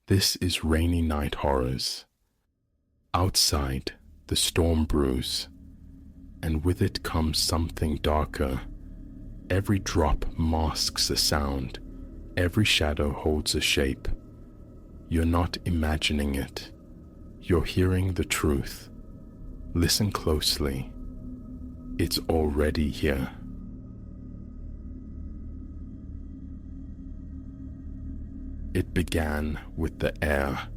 This is Rainy Night Horrors. Outside, the storm brews, and with it comes something darker. Every drop masks a sound, every shadow holds a shape. You're not imagining it. You're hearing the truth. Listen closely. It's already here. It began with the air,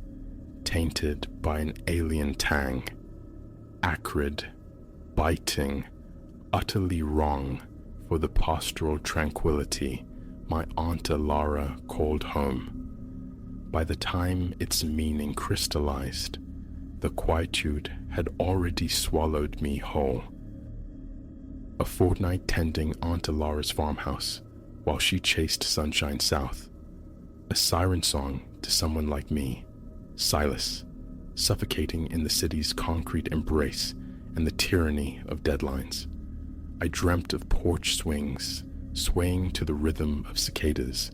tainted by an alien tang, acrid, biting, utterly wrong for the pastoral tranquility my Aunt Alara called home. By the time its meaning crystallized, the quietude had already swallowed me whole. A fortnight tending Aunt Alara's farmhouse while she chased sunshine south. A siren song to someone like me, Silas, suffocating in the city's concrete embrace and the tyranny of deadlines. I dreamt of porch swings, swaying to the rhythm of cicadas,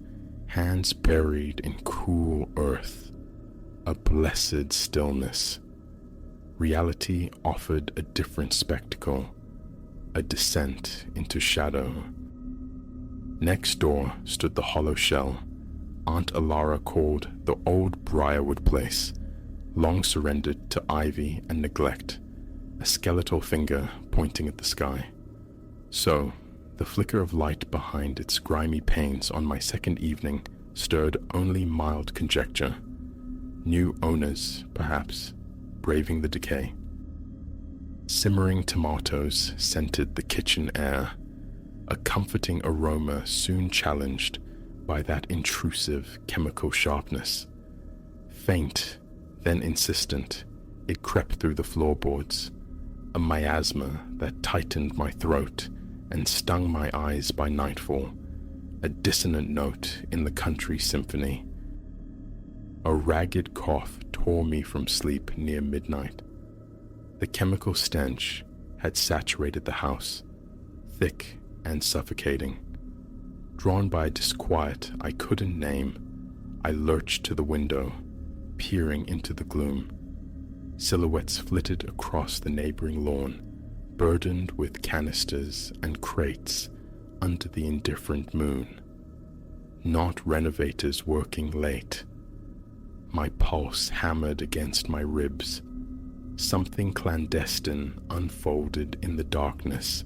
hands buried in cool earth. A blessed stillness. Reality offered a different spectacle, a descent into shadow. Next door stood the hollow shell Aunt Alara called the old Briarwood place, long surrendered to ivy and neglect, a skeletal finger pointing at the sky. So, the flicker of light behind its grimy panes on my second evening stirred only mild conjecture. New owners, perhaps, braving the decay. Simmering tomatoes scented the kitchen air, a comforting aroma soon challenged by that intrusive chemical sharpness. Faint, then insistent, it crept through the floorboards, a miasma that tightened my throat and stung my eyes by nightfall, a dissonant note in the country symphony. A ragged cough tore me from sleep near midnight. The chemical stench had saturated the house, thick and suffocating. Drawn by a disquiet I couldn't name, I lurched to the window, peering into the gloom. Silhouettes flitted across the neighboring lawn, burdened with canisters and crates under the indifferent moon. Not renovators working late. My pulse hammered against my ribs. Something clandestine unfolded in the darkness.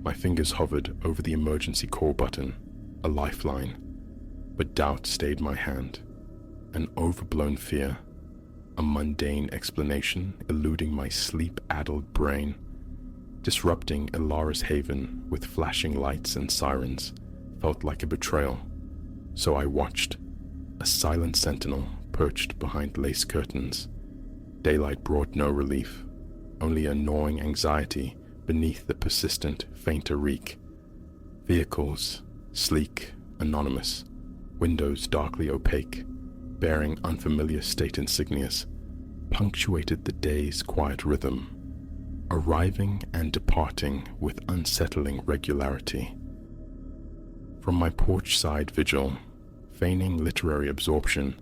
My fingers hovered over the emergency call button, a lifeline, but doubt stayed my hand. An overblown fear, a mundane explanation eluding my sleep-addled brain, disrupting Alara's haven with flashing lights and sirens, felt like a betrayal. So I watched, a silent sentinel perched behind lace curtains. Daylight brought no relief, only a gnawing anxiety beneath the persistent, fainter reek. Vehicles, sleek, anonymous, windows darkly opaque, bearing unfamiliar state insignias, punctuated the day's quiet rhythm, arriving and departing with unsettling regularity. From my porch-side vigil, feigning literary absorption,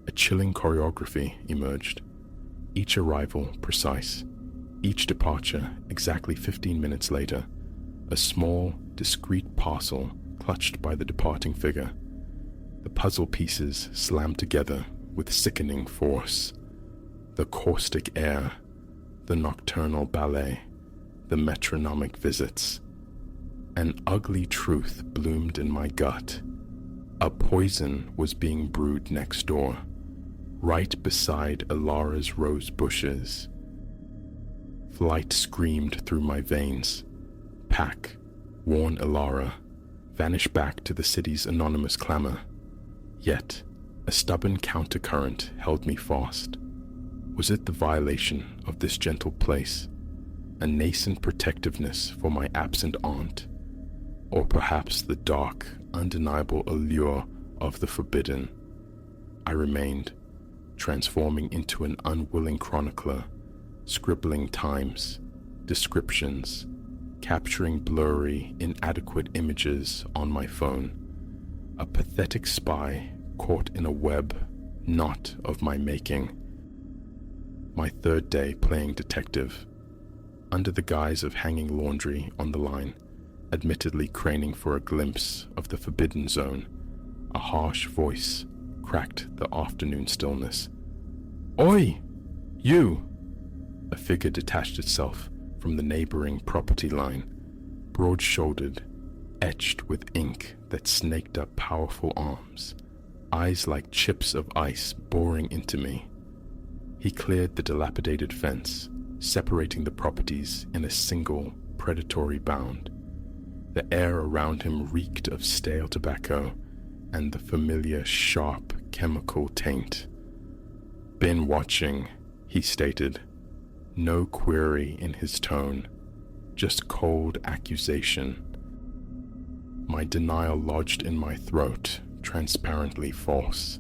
a chilling choreography emerged, each arrival precise, each departure exactly 15 minutes later, a small, discreet parcel clutched by the departing figure. The puzzle pieces slammed together with sickening force. The caustic air, the nocturnal ballet, the metronomic visits. An ugly truth bloomed in my gut. A poison was being brewed next door, right beside Alara's rose bushes. Flight screamed through my veins. Pack, warn Alara, vanish back to the city's anonymous clamor. Yet, a stubborn countercurrent held me fast. Was it the violation of this gentle place, a nascent protectiveness for my absent aunt, or perhaps the dark, undeniable allure of the forbidden? I remained, transforming into an unwilling chronicler, scribbling times, descriptions, capturing blurry, inadequate images on my phone. A pathetic spy caught in a web not of my making. My third day playing detective, under the guise of hanging laundry on the line, admittedly craning for a glimpse of the forbidden zone, a harsh voice cracked the afternoon stillness. "Oi! You!" A figure detached itself from the neighboring property line, broad-shouldered, etched with ink that snaked up powerful arms, eyes like chips of ice boring into me. He cleared the dilapidated fence, separating the properties in a single predatory bound. The air around him reeked of stale tobacco and the familiar sharp chemical taint. "Been watching," he stated, no query in his tone, just cold accusation. My denial lodged in my throat, transparently false.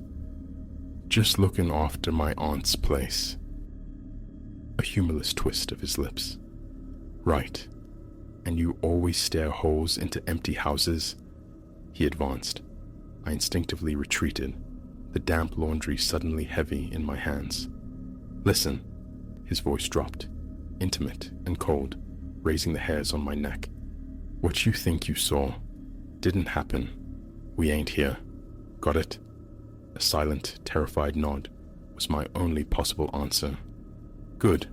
"Just looking after my aunt's place." A humorless twist of his lips. "Right. And you always stare holes into empty houses?" He advanced. I instinctively retreated, the damp laundry suddenly heavy in my hands. "Listen." His voice dropped, intimate and cold, raising the hairs on my neck. "What you think you saw didn't happen. We ain't here. Got it?" A silent, terrified nod was my only possible answer. "Good."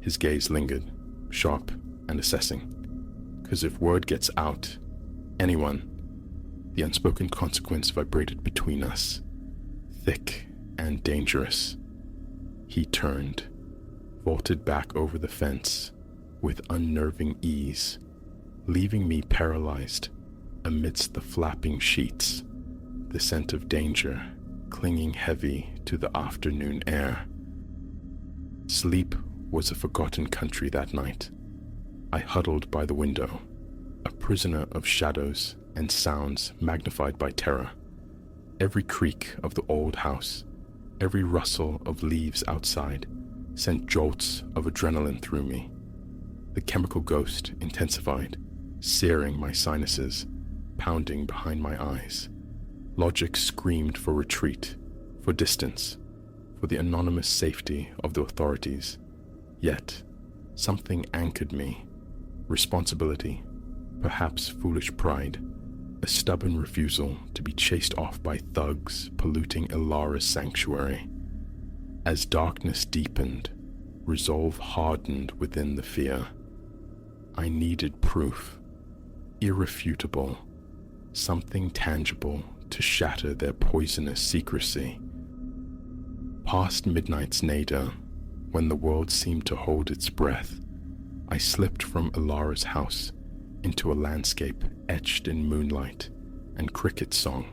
His gaze lingered, sharp and assessing. "'Cause if word gets out, anyone..." The unspoken consequence vibrated between us, thick and dangerous. He turned, vaulted back over the fence with unnerving ease, leaving me paralyzed amidst the flapping sheets, the scent of danger clinging heavy to the afternoon air. Sleep was a forgotten country that night. I huddled by the window, a prisoner of shadows and sounds magnified by terror. Every creak of the old house, every rustle of leaves outside, sent jolts of adrenaline through me. The chemical ghost intensified, searing my sinuses, pounding behind my eyes. Logic screamed for retreat, for distance, for the anonymous safety of the authorities. Yet, something anchored me. Responsibility, perhaps foolish pride, a stubborn refusal to be chased off by thugs polluting Ilara's sanctuary. As darkness deepened, resolve hardened within the fear. I needed proof, irrefutable, something tangible to shatter their poisonous secrecy. Past midnight's nadir, when the world seemed to hold its breath, I slipped from Ilara's house into a landscape etched in moonlight and cricket song.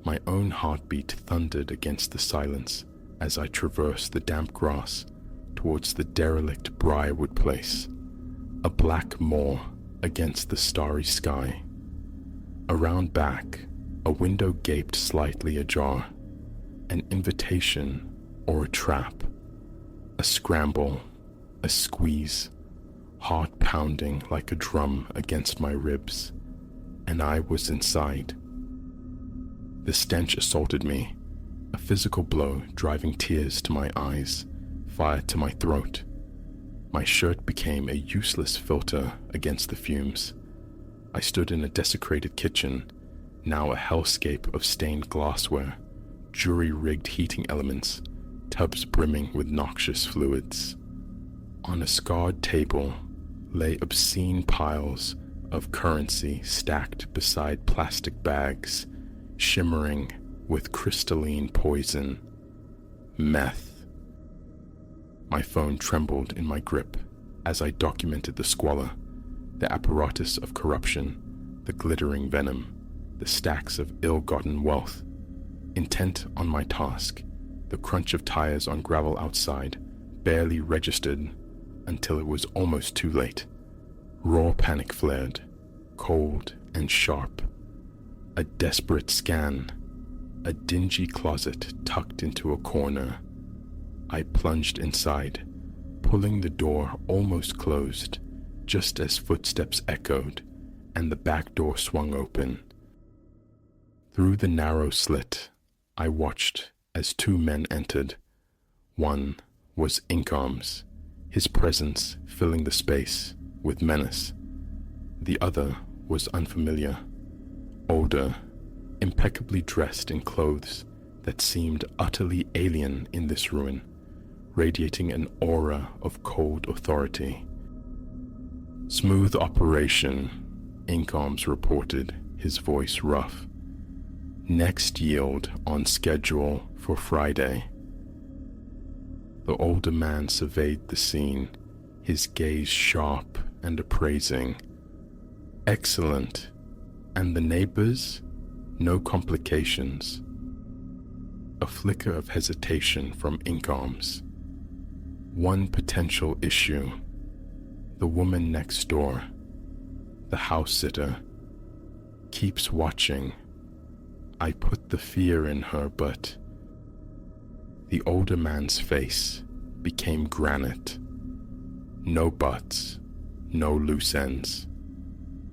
My own heartbeat thundered against the silence as I traversed the damp grass towards the derelict Briarwood Place, a black moor against the starry sky. Around back, a window gaped slightly ajar, an invitation or a trap, a scramble, a squeeze, heart pounding like a drum against my ribs, and I was inside. The stench assaulted me, a physical blow driving tears to my eyes, fire to my throat. My shirt became a useless filter against the fumes. I stood in a desecrated kitchen, now a hellscape of stained glassware, jury-rigged heating elements, tubs brimming with noxious fluids. On a scarred table lay obscene piles of currency stacked beside plastic bags, shimmering with crystalline poison. Meth. My phone trembled in my grip as I documented the squalor, the apparatus of corruption, the glittering venom, the stacks of ill-gotten wealth. Intent on my task, the crunch of tires on gravel outside barely registered until it was almost too late. Raw panic flared, cold and sharp. A desperate scan, a dingy closet tucked into a corner. I plunged inside, pulling the door almost closed, just as footsteps echoed and the back door swung open. Through the narrow slit, I watched as two men entered. One was Ink Arms, his presence filling the space with menace. The other was unfamiliar, older, impeccably dressed in clothes that seemed utterly alien in this ruin, radiating an aura of cold authority. "Smooth operation," Ink Arms reported, his voice rough. "Next yield on schedule for Friday." The older man surveyed the scene, his gaze sharp and appraising. "Excellent. And the neighbors? No complications?" A flicker of hesitation from Ink Arms. "One potential issue. The woman next door, the house sitter, keeps watching. I put the fear in her, but..." The older man's face became granite. "No buts, no loose ends.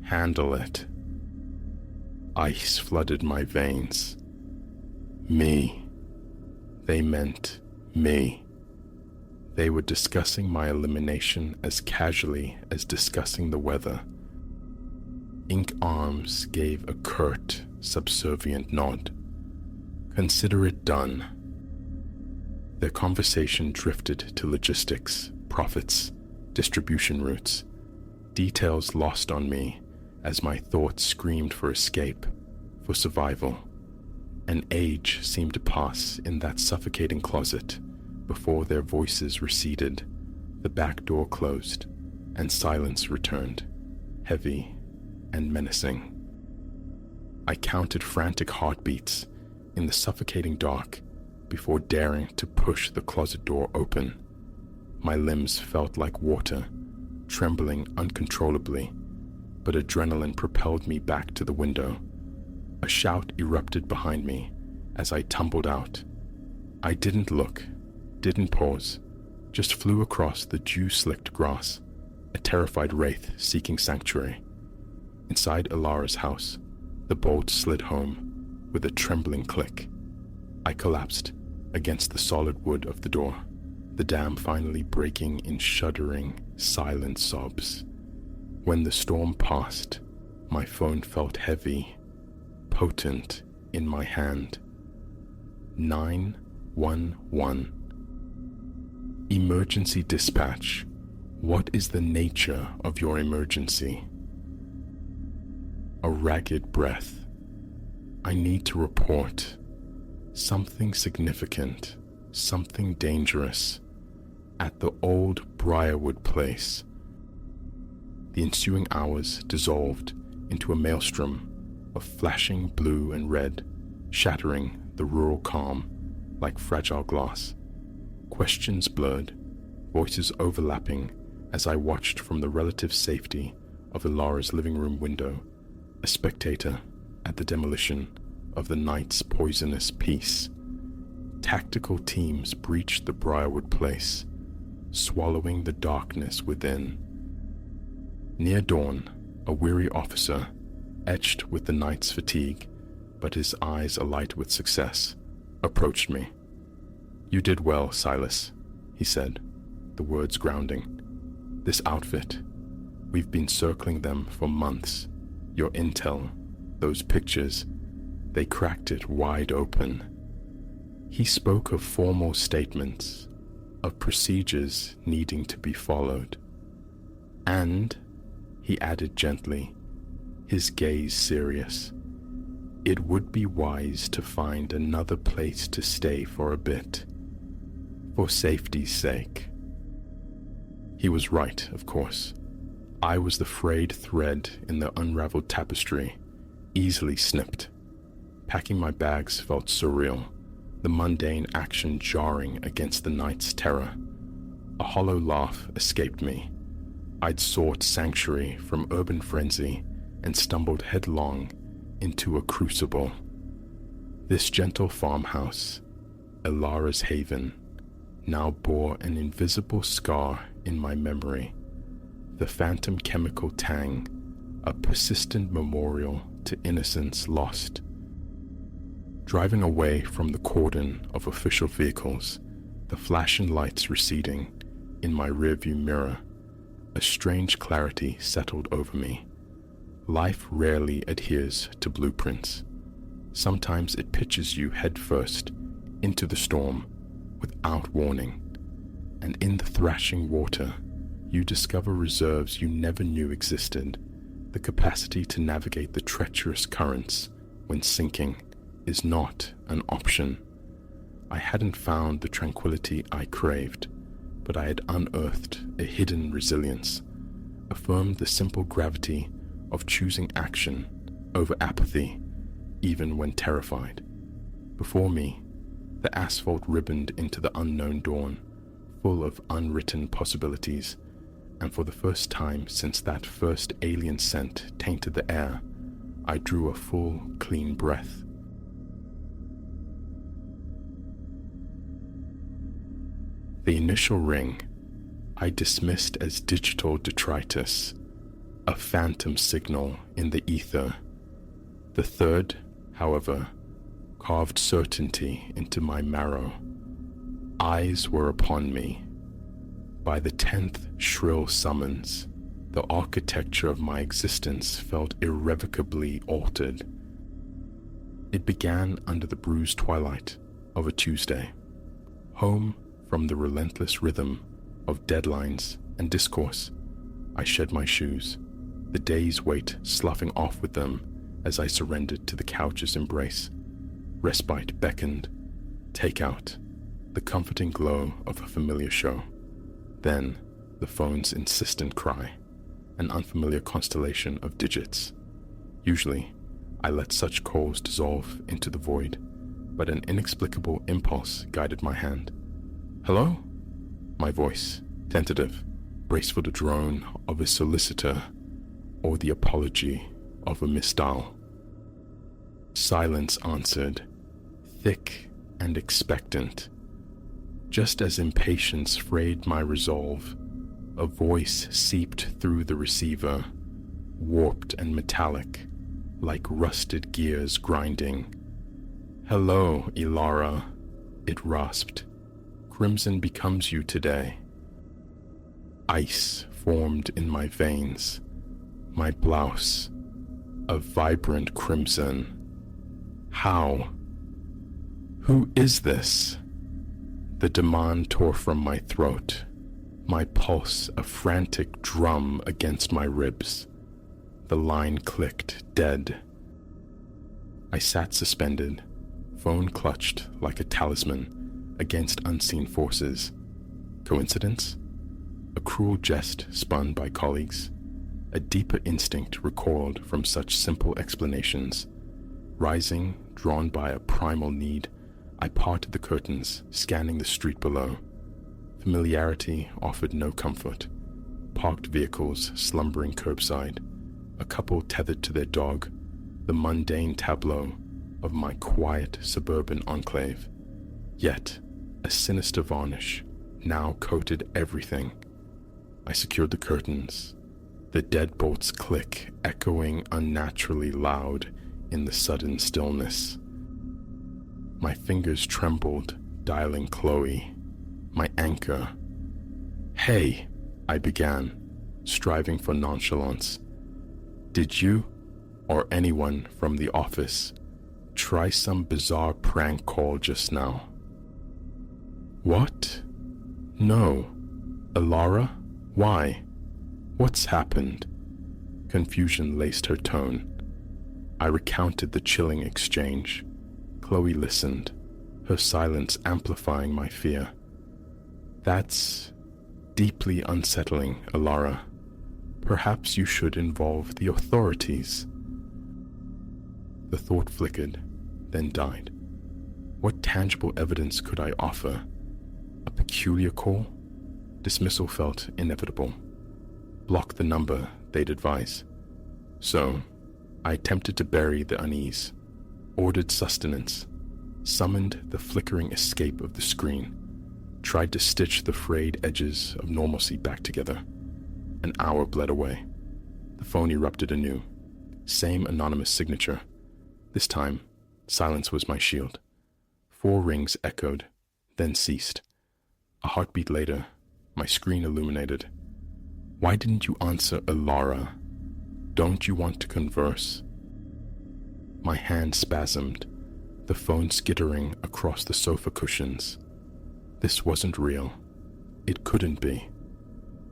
Handle it." Ice flooded my veins. Me. They meant me. They were discussing my elimination as casually as discussing the weather. Ink Arms gave a curt, subservient nod. "Consider it done." Their conversation drifted to logistics, profits, distribution routes, details lost on me as my thoughts screamed for escape, for survival. An age seemed to pass in that suffocating closet before their voices receded, the back door closed, and silence returned, heavy and menacing. I counted frantic heartbeats in the suffocating dark before daring to push the closet door open. My limbs felt like water, trembling uncontrollably, but adrenaline propelled me back to the window. A shout erupted behind me as I tumbled out. I didn't look, didn't pause, just flew across the dew-slicked grass, a terrified wraith seeking sanctuary. Inside Ilara's house, the bolt slid home with a trembling click. I collapsed against the solid wood of the door, the dam finally breaking in shuddering, silent sobs. When the storm passed, my phone felt heavy, potent in my hand. 911. Emergency dispatch. What is the nature of your emergency? A ragged breath. I need to report. Something significant, something dangerous, at the old Briarwood place. The ensuing hours dissolved into a maelstrom of flashing blue and red, shattering the rural calm like fragile glass. Questions blurred, voices overlapping as I watched from the relative safety of Ilara's living room window, a spectator at the demolition of the night's poisonous peace. Tactical teams breached the Briarwood place, swallowing the darkness within. Near dawn, a weary officer, etched with the night's fatigue, but his eyes alight with success, approached me. "You did well, Silas," he said, the words grounding. "This outfit, we've been circling them for months. Your intel, those pictures, they cracked it wide open." He spoke of formal statements, of procedures needing to be followed. "And," he added gently, his gaze serious, "it would be wise to find another place to stay for a bit, for safety's sake." He was right, of course. I was the frayed thread in the unraveled tapestry, easily snipped. Packing my bags felt surreal, the mundane action jarring against the night's terror. A hollow laugh escaped me. I'd sought sanctuary from urban frenzy and stumbled headlong into a crucible. This gentle farmhouse, Ilara's haven, now bore an invisible scar in my memory, the phantom chemical tang, a persistent memorial to innocence lost. Driving away from the cordon of official vehicles, the flashing lights receding in my rearview mirror, a strange clarity settled over me. Life rarely adheres to blueprints. Sometimes it pitches you headfirst into the storm without warning, and in the thrashing water, you discover reserves you never knew existed, the capacity to navigate the treacherous currents when sinking is not an option. I hadn't found the tranquility I craved, but I had unearthed a hidden resilience, affirmed the simple gravity of choosing action over apathy, even when terrified. Before me, the asphalt ribboned into the unknown dawn, full of unwritten possibilities, and for the first time since that first alien scent tainted the air, I drew a full, clean breath. The initial ring I dismissed as digital detritus, a phantom signal in the ether. The third, however, carved certainty into my marrow. Eyes were upon me. By the 10th shrill summons, the architecture of my existence felt irrevocably altered. It began under the bruised twilight of a Tuesday, home from the relentless rhythm of deadlines and discourse. I shed my shoes, the day's weight sloughing off with them as I surrendered to the couch's embrace. Respite beckoned, takeout, the comforting glow of a familiar show. Then, the phone's insistent cry, an unfamiliar constellation of digits. Usually, I let such calls dissolve into the void, but an inexplicable impulse guided my hand. "Hello?" My voice, tentative, braced for the drone of a solicitor or the apology of a misdial. Silence answered, thick and expectant. Just as impatience frayed my resolve, a voice seeped through the receiver, warped and metallic, like rusted gears grinding. "Hello, Ilara," it rasped. "Crimson becomes you today." Ice formed in my veins, my blouse, a vibrant crimson. How? Who is this? The demand tore from my throat, my pulse a frantic drum against my ribs. The line clicked, dead. I sat suspended, phone clutched like a talisman against unseen forces. Coincidence? A cruel jest spun by colleagues. A deeper instinct recoiled from such simple explanations. Rising, drawn by a primal need, I parted the curtains, scanning the street below. Familiarity offered no comfort. Parked vehicles slumbering curbside, a couple tethered to their dog, the mundane tableau of my quiet suburban enclave. Yet, a sinister varnish now coated everything. I secured the curtains, the deadbolt's click echoing unnaturally loud in the sudden stillness. My fingers trembled, dialing Chloe, my anchor. "Hey," I began, striving for nonchalance. "Did you, or anyone from the office, try some bizarre prank call just now?" "What? No. Ilara? Why? What's happened?" Confusion laced her tone. I recounted the chilling exchange. Chloe listened, her silence amplifying my fear. "That's deeply unsettling, Ilara. Perhaps you should involve the authorities." The thought flickered, then died. What tangible evidence could I offer? A peculiar call? Dismissal felt inevitable. Block the number, they'd advise. So, I attempted to bury the unease, ordered sustenance, summoned the flickering escape of the screen, tried to stitch the frayed edges of normalcy back together. An hour bled away. The phone erupted anew. Same anonymous signature. This time, Silence was my shield. 4 rings echoed, then ceased. A heartbeat later, my screen illuminated. Why didn't you answer, Elara? Don't you want to converse? My hand spasmed, the phone skittering across the sofa cushions. This wasn't real. It couldn't be.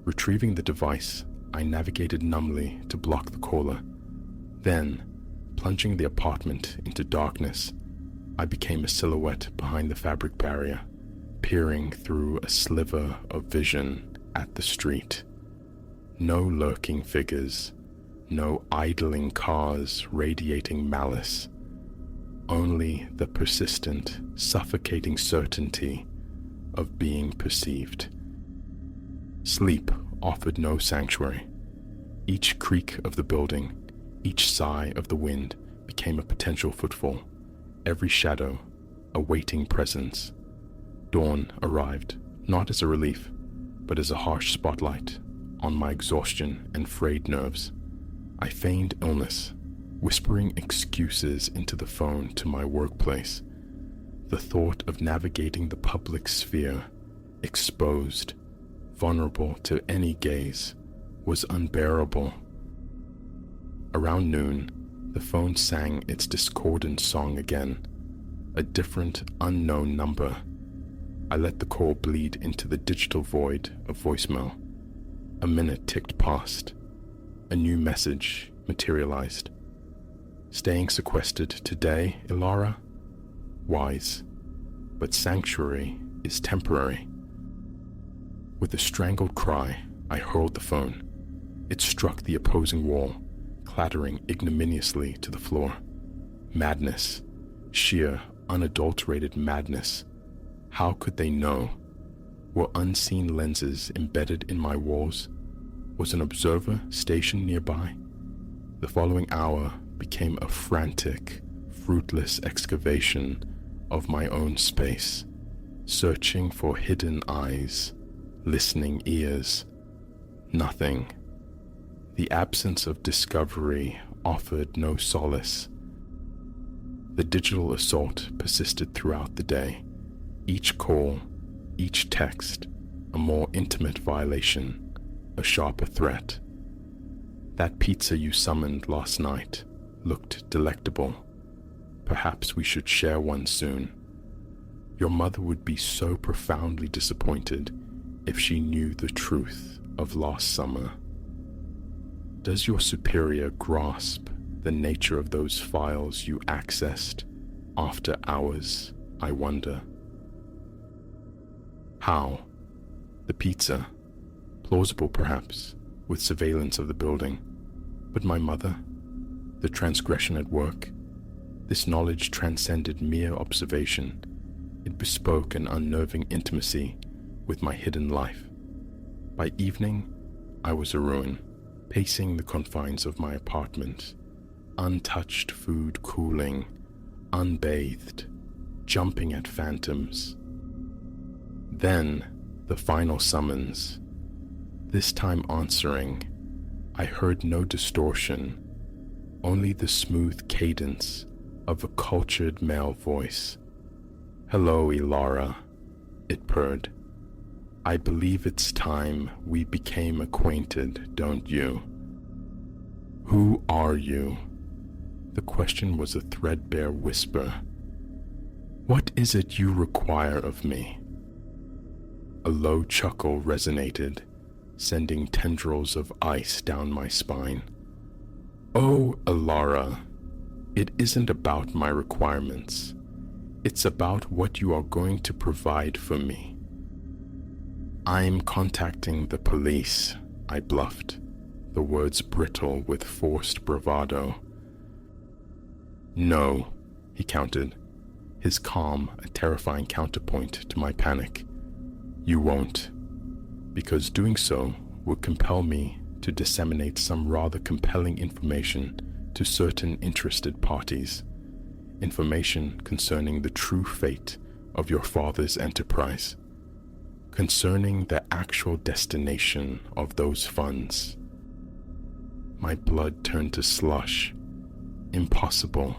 Retrieving the device, I navigated numbly to block the caller. Then, plunging the apartment into darkness, I became a silhouette behind the fabric barrier, peering through a sliver of vision at the street. No lurking figures, no idling cars radiating malice, only the persistent, suffocating certainty of being perceived. Sleep offered no sanctuary. Each creak of the building, each sigh of the wind became a potential footfall, every shadow a waiting presence. Dawn arrived, not as a relief, but as a harsh spotlight on my exhaustion and frayed nerves. I feigned illness, whispering excuses into the phone to my workplace. The thought of navigating the public sphere, exposed, vulnerable to any gaze, was unbearable. Around noon, the phone sang its discordant song again, a different, unknown number. I let the call bleed into the digital void of voicemail. A minute ticked past. A new message materialized. Staying sequestered today, Elara? Wise. But sanctuary is temporary. With a strangled cry, I hurled the phone. It struck the opposing wall, clattering ignominiously to the floor. Madness. Sheer, unadulterated madness. How could they know? Were unseen lenses embedded in my walls? Was an observer stationed nearby? The following hour became a frantic, fruitless excavation of my own space, searching for hidden eyes, listening ears. Nothing. The absence of discovery offered no solace. The digital assault persisted throughout the day. Each call, each text, a more intimate violation, a sharper threat. That pizza you summoned last night looked delectable. Perhaps we should share one soon. Your mother would be so profoundly disappointed if she knew the truth of last summer. Does your superior grasp the nature of those files you accessed after hours, I wonder? How? The pizza. Plausible perhaps, with surveillance of the building. But my mother? The transgression at work? This knowledge transcended mere observation. It bespoke an unnerving intimacy with my hidden life. By evening, I was a ruin, pacing the confines of my apartment, untouched food cooling, unbathed, jumping at phantoms. Then, the final summons. This time answering, I heard no distortion, only the smooth cadence of a cultured male voice. "Hello, Elara," it purred. "I believe it's time we became acquainted, don't you?" "Who are you?" The question was a threadbare whisper. "What is it you require of me?" A low chuckle resonated, sending tendrils of ice down my spine. "Oh, Elara, it isn't about my requirements. It's about what you are going to provide for me." "I'm contacting the police," I bluffed, the words brittle with forced bravado. "No," he countered, his calm a terrifying counterpoint to my panic. "You won't, because doing so would compel me to disseminate some rather compelling information to certain interested parties, information concerning the true fate of your father's enterprise, concerning the actual destination of those funds." My blood turned to slush. Impossible.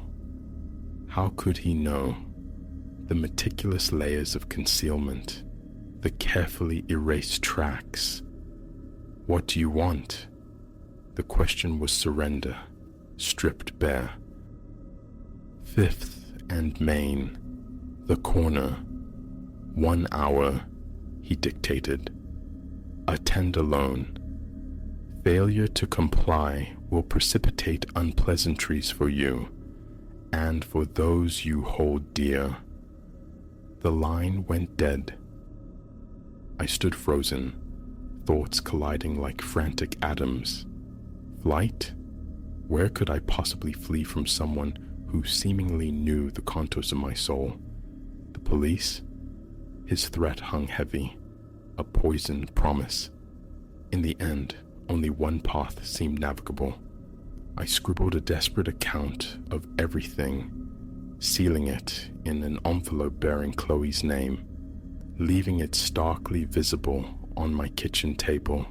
How could he know? The meticulous layers of concealment, the carefully erased tracks. What do you want? The question was surrender, stripped bare. 5th and Main, the corner. 1 hour, he dictated. Attend alone. Failure to comply will precipitate unpleasantries for you and for those you hold dear. The line went dead. I stood frozen, thoughts colliding like frantic atoms. Flight? Where could I possibly flee from someone who seemingly knew the contours of my soul? The police? His threat hung heavy, a poisoned promise. In the end, only one path seemed navigable. I scribbled a desperate account of everything, sealing it in an envelope bearing Chloe's name, leaving it starkly visible on my kitchen table.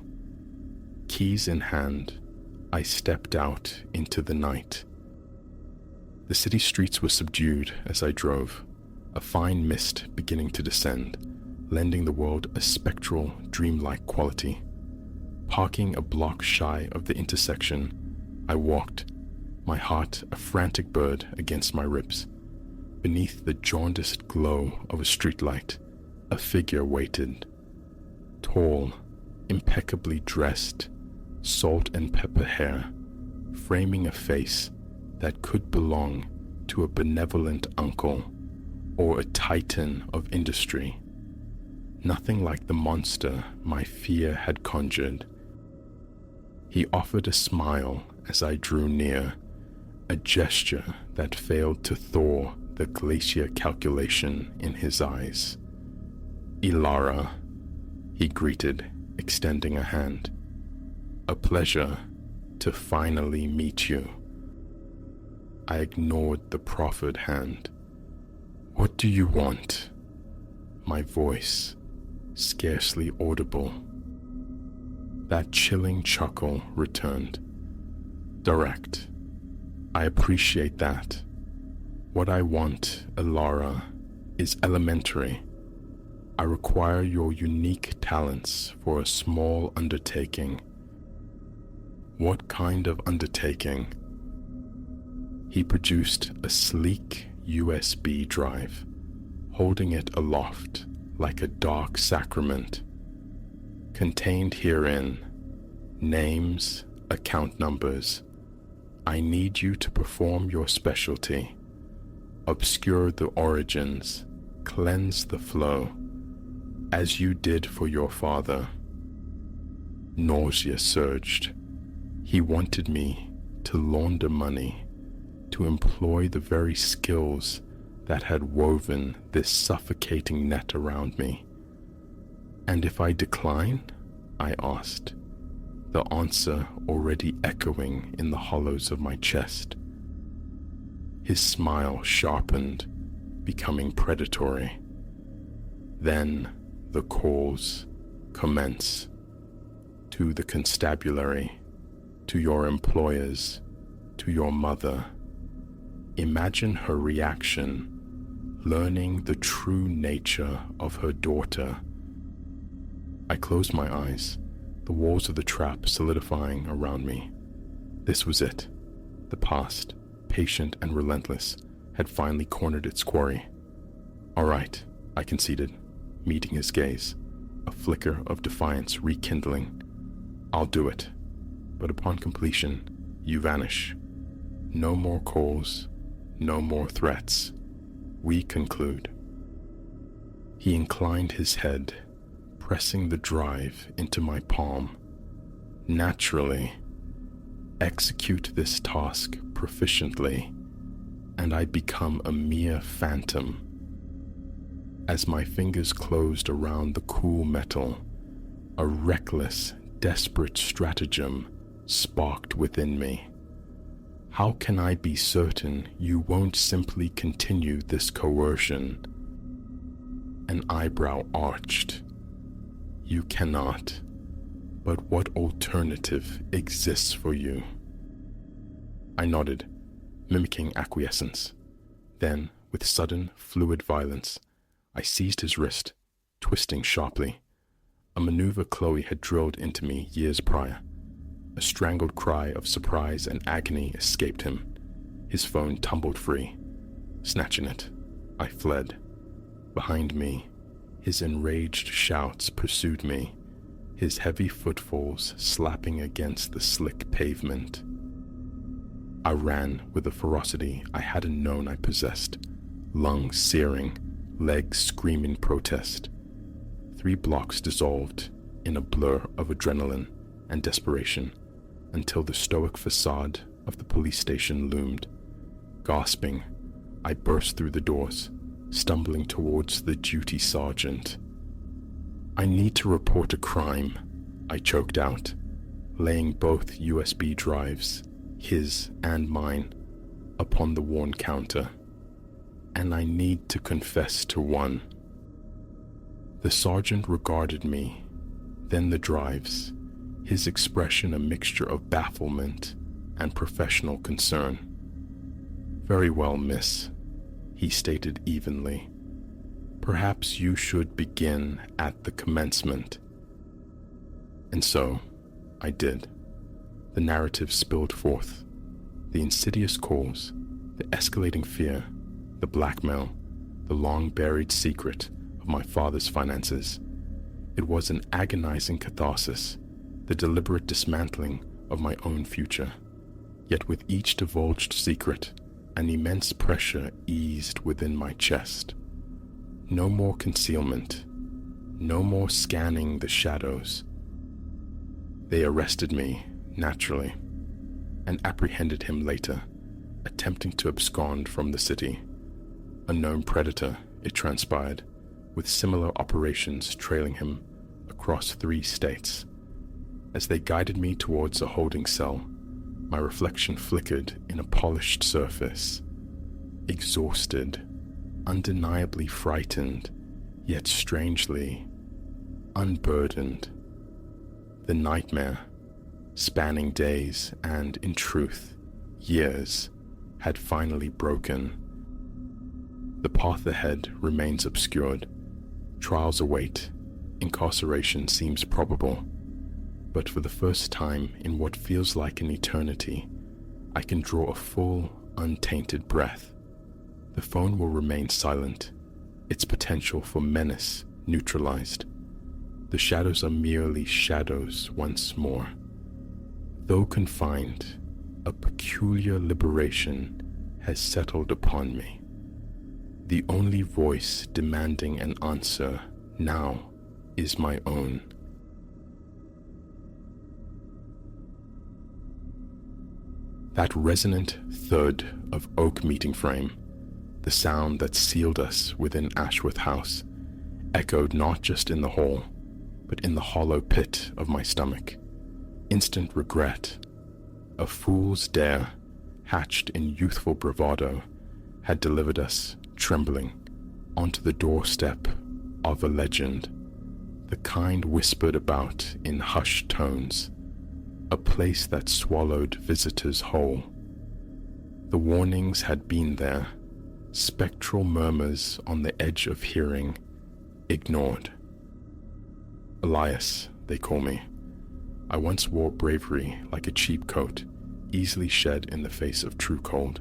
Keys in hand, I stepped out into the night. The city streets were subdued as I drove, a fine mist beginning to descend, lending the world a spectral, dreamlike quality. Parking a block shy of the intersection, I walked, my heart a frantic bird against my ribs. Beneath the jaundiced glow of a streetlight, a figure waited. Tall, impeccably dressed, salt and pepper hair, framing a face that could belong to a benevolent uncle or a titan of industry. Nothing like the monster my fear had conjured. He offered a smile as I drew near, a gesture that failed to thaw the glacier calculation in his eyes. "Ilara," he greeted, extending a hand. "A pleasure to finally meet you." I ignored the proffered hand. "What do you want?" My voice, scarcely audible. That chilling chuckle returned. "Direct. I appreciate that. What I want, Ilara, is elementary. I require your unique talents for a small undertaking." "What kind of undertaking?" He produced a sleek USB drive, holding it aloft like a dark sacrament. Contained herein, names, account numbers. I need you to perform your specialty. Obscure the origins, cleanse the flow, as you did for your father. Nausea surged. He wanted me to launder money, to employ the very skills that had woven this suffocating net around me. "And if I decline?" I asked, the answer already echoing in the hollows of my chest. His smile sharpened, becoming predatory. Then the calls commence. To the constabulary, to your employers, to your mother. Imagine her reaction, learning the true nature of her daughter. I closed my eyes, the walls of the trap solidifying around me. This was it. The past, patient and relentless, had finally cornered its quarry. "All right," I conceded, meeting his gaze, a flicker of defiance rekindling. "I'll do it. But upon completion, you vanish. No more calls, no more threats. We conclude." He inclined his head, pressing the drive into my palm. "Naturally, execute this task proficiently, and I become a mere phantom." As my fingers closed around the cool metal, a reckless, desperate stratagem sparked within me. How can I be certain you won't simply continue this coercion? An eyebrow arched. "You cannot. But what alternative exists for you?" I nodded, mimicking acquiescence. Then, with sudden, fluid violence, I seized his wrist, twisting sharply. A maneuver Chloe had drilled into me years prior. A strangled cry of surprise and agony escaped him. His phone tumbled free. Snatching it, I fled. Behind me, his enraged shouts pursued me, his heavy footfalls slapping against the slick pavement. I ran with a ferocity I hadn't known I possessed, lungs searing, legs screaming protest. 3 blocks dissolved in a blur of adrenaline and desperation until the stoic facade of the police station loomed. Gasping, I burst through the doors, stumbling towards the duty sergeant. "I need to report a crime," I choked out, laying both USB drives, his and mine, upon the worn counter. "And I need to confess to one." The sergeant regarded me, then the drives, his expression a mixture of bafflement and professional concern. "Very well, miss," he stated evenly. "Perhaps you should begin at the commencement." And so, I did. The narrative spilled forth. The insidious cause, the escalating fear, the blackmail, the long-buried secret of my father's finances. It was an agonizing catharsis, the deliberate dismantling of my own future. Yet with each divulged secret, an immense pressure eased within my chest. No more concealment, no more scanning the shadows. They arrested me, naturally, and apprehended him later, attempting to abscond from the city. A known predator, it transpired, with similar operations trailing him across 3 states. As they guided me towards a holding cell, my reflection flickered in a polished surface. Exhausted, undeniably frightened, yet strangely unburdened. The nightmare, spanning days and, in truth, years, had finally broken. The path ahead remains obscured. Trials await. Incarceration seems probable. But for the first time in what feels like an eternity, I can draw a full, untainted breath. The phone will remain silent, its potential for menace neutralized. The shadows are merely shadows once more. Though confined, a peculiar liberation has settled upon me. The only voice demanding an answer now is my own. That resonant thud of oak meeting frame, the sound that sealed us within Ashworth House, echoed not just in the hall, but in the hollow pit of my stomach. Instant regret, a fool's dare, hatched in youthful bravado, had delivered us, trembling, onto the doorstep of a legend, the kind whispered about in hushed tones, a place that swallowed visitors whole. The warnings had been there, spectral murmurs on the edge of hearing, ignored. Elias, they call me. I once wore bravery like a cheap coat, easily shed in the face of true cold.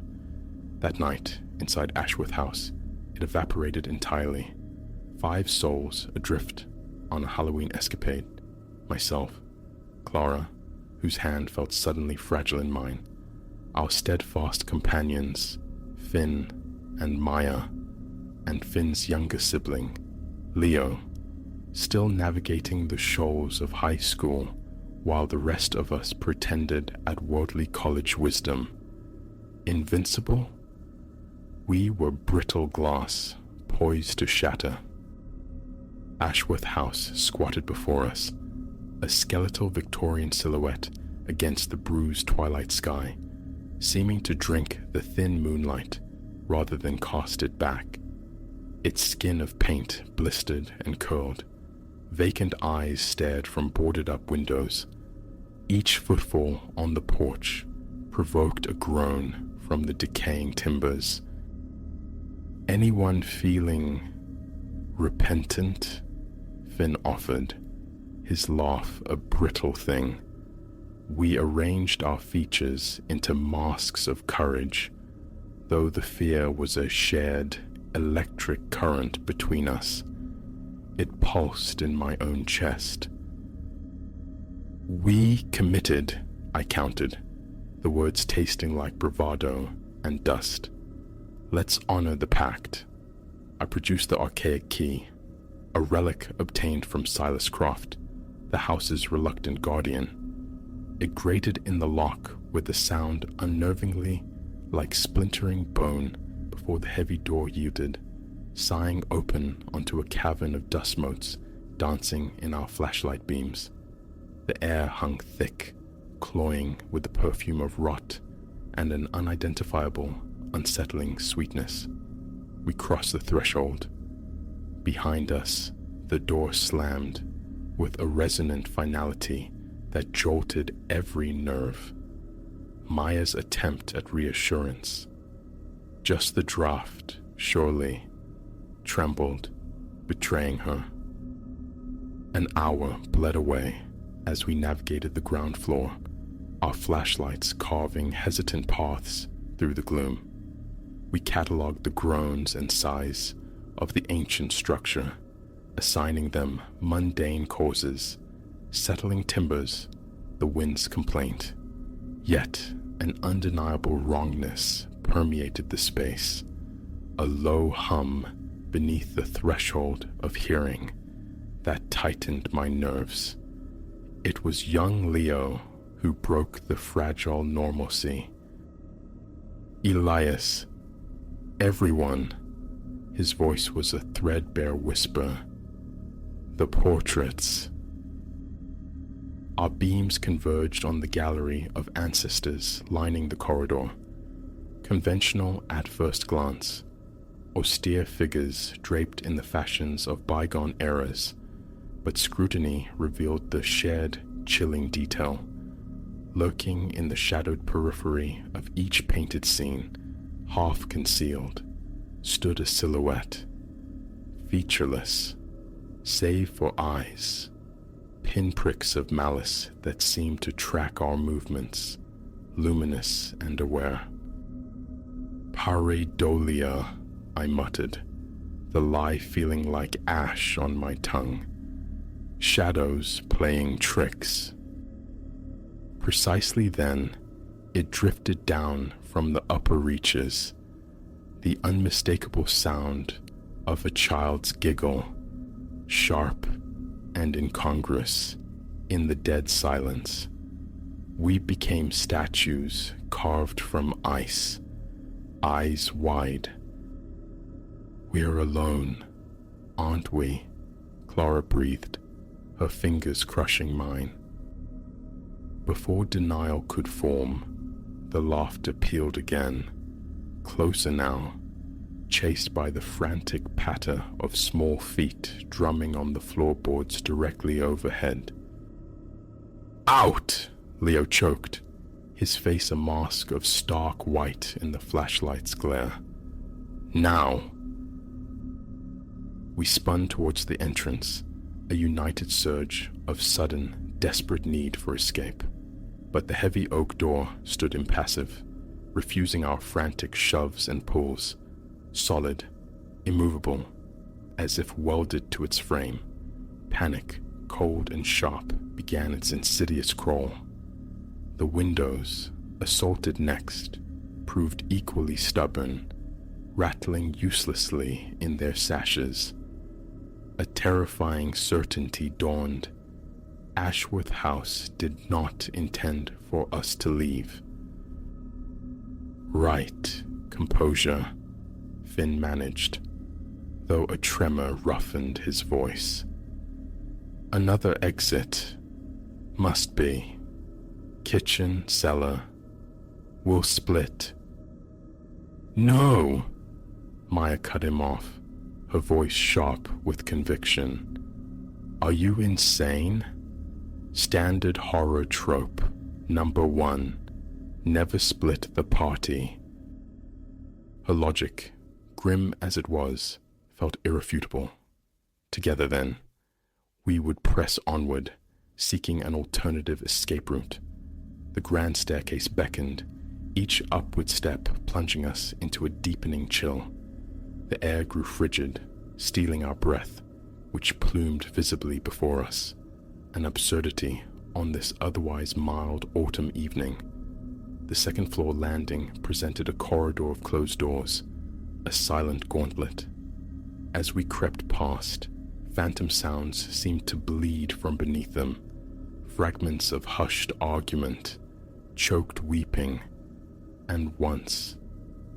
That night, inside Ashworth House, it evaporated entirely. 5 souls adrift on a Halloween escapade. Myself, Clara, whose hand felt suddenly fragile in mine, our steadfast companions, Finn and Maya, and Finn's younger sibling, Leo, still navigating the shoals of high school while the rest of us pretended at worldly college wisdom. Invincible? We were brittle glass, poised to shatter. Ashworth House squatted before us, a skeletal Victorian silhouette against the bruised twilight sky, seeming to drink the thin moonlight rather than cast it back. Its skin of paint blistered and curled. Vacant eyes stared from boarded-up windows. Each footfall on the porch provoked a groan from the decaying timbers. Anyone feeling repentant? Finn offered, his laugh a brittle thing. We arranged our features into masks of courage, though the fear was a shared electric current between us. It pulsed in my own chest. We committed, I counted, the words tasting like bravado and dust. Let's honor the pact. I produced the archaic key, a relic obtained from Silas Croft, the house's reluctant guardian. It grated in the lock with a sound unnervingly like splintering bone before the heavy door yielded, sighing open onto a cavern of dust motes dancing in our flashlight beams. The air hung thick, cloying with the perfume of rot and an unidentifiable, unsettling sweetness. We crossed the threshold. Behind us, the door slammed with a resonant finality that jolted every nerve. Maya's attempt at reassurance, just the draft, surely, trembled, betraying her. An hour bled away as we navigated the ground floor, our flashlights carving hesitant paths through the gloom. We catalogued the groans and sighs of the ancient structure, assigning them mundane causes, settling timbers, the wind's complaint. Yet an undeniable wrongness permeated the space, a low hum beneath the threshold of hearing that tightened my nerves. It was young Leo who broke the fragile normalcy. Elias, everyone, his voice was a threadbare whisper. The portraits. Our beams converged on the gallery of ancestors lining the corridor. Conventional at first glance, austere figures draped in the fashions of bygone eras, but scrutiny revealed the shared, chilling detail. Lurking in the shadowed periphery of each painted scene, half concealed, stood a silhouette, featureless, save for eyes, pinpricks of malice that seemed to track our movements, luminous and aware. Pareidolia, I muttered, the lie feeling like ash on my tongue. Shadows playing tricks. Precisely then, it drifted down from the upper reaches, the unmistakable sound of a child's giggle, sharp and incongruous in the dead silence. We became statues carved from ice, eyes wide. We're alone, aren't we? Clara breathed, her fingers crushing mine. Before denial could form, the laughter pealed again, closer now, chased by the frantic patter of small feet drumming on the floorboards directly overhead. Out! Leo choked, his face a mask of stark white in the flashlight's glare. Now! We spun towards the entrance, a united surge of sudden, desperate need for escape. But the heavy oak door stood impassive, refusing our frantic shoves and pulls, solid, immovable, as if welded to its frame. Panic, cold and sharp, began its insidious crawl. The windows, assaulted next, proved equally stubborn, rattling uselessly in their sashes. A terrifying certainty dawned. Ashworth House did not intend for us to leave. Right, composure, Finn managed, though a tremor roughened his voice. Another exit. Must be. Kitchen, cellar. We'll split. No! Maya cut him off, her voice sharp with conviction. Are you insane? Standard horror trope, number 1. Never split the party. Her logic, grim as it was, felt irrefutable. Together then, we would press onward, seeking an alternative escape route. The grand staircase beckoned, each upward step plunging us into a deepening chill. The air grew frigid, stealing our breath, which plumed visibly before us, an absurdity on this otherwise mild autumn evening. The second-floor landing presented a corridor of closed doors, a silent gauntlet. As we crept past, phantom sounds seemed to bleed from beneath them, fragments of hushed argument, choked weeping, and once,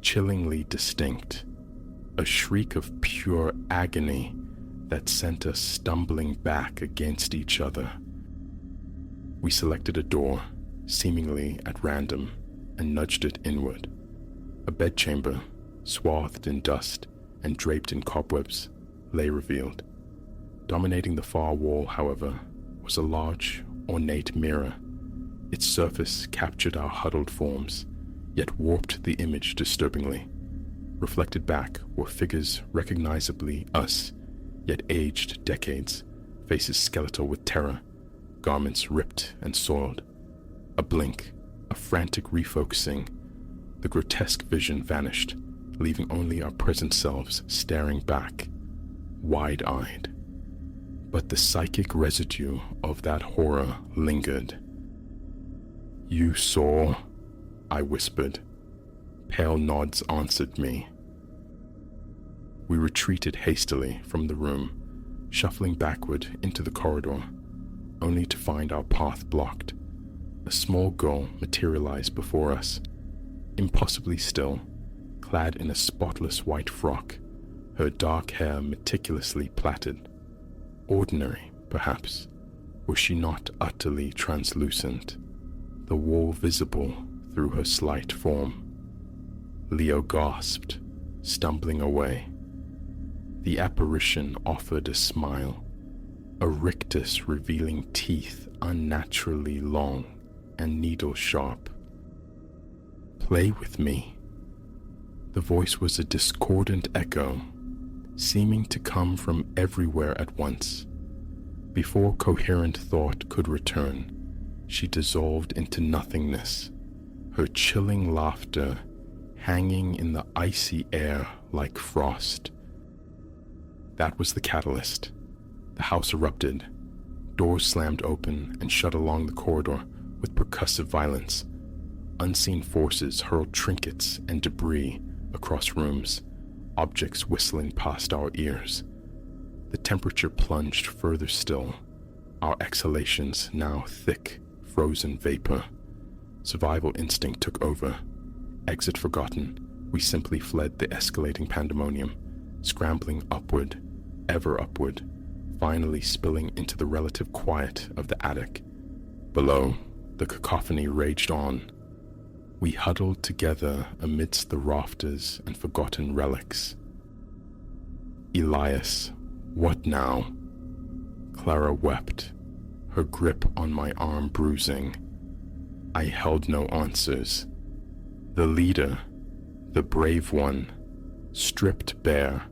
chillingly distinct, a shriek of pure agony that sent us stumbling back against each other. We selected a door, seemingly at random, and nudged it inward. A bedchamber, swathed in dust and draped in cobwebs, lay revealed. Dominating the far wall, however, was a large, ornate mirror. Its surface captured our huddled forms, yet warped the image disturbingly. Reflected back were figures recognizably us, yet aged decades, faces skeletal with terror, garments ripped and soiled. A blink, a frantic refocusing, the grotesque vision vanished, leaving only our present selves staring back, wide-eyed. But the psychic residue of that horror lingered. "You saw," I whispered. Pale nods answered me. We retreated hastily from the room, shuffling backward into the corridor, only to find our path blocked. A small girl materialized before us, impossibly still, clad in a spotless white frock, her dark hair meticulously plaited. Ordinary, perhaps, was she not utterly translucent, the wall visible through her slight form. Leo gasped, stumbling away. The apparition offered a smile, a rictus revealing teeth unnaturally long and needle-sharp. "Play with me." The voice was a discordant echo, seeming to come from everywhere at once. Before coherent thought could return, she dissolved into nothingness, her chilling laughter hanging in the icy air like frost. That was the catalyst. The house erupted. Doors slammed open and shut along the corridor with percussive violence. Unseen forces hurled trinkets and debris across rooms, objects whistling past our ears. The temperature plunged further still, our exhalations now thick, frozen vapor. Survival instinct took over. Exit forgotten, we simply fled the escalating pandemonium, scrambling upward, ever upward, finally spilling into the relative quiet of the attic. Below, the cacophony raged on. We huddled together amidst the rafters and forgotten relics. "Elias, what now?" Clara wept, her grip on my arm bruising. I held no answers. The leader, the brave one, stripped bare.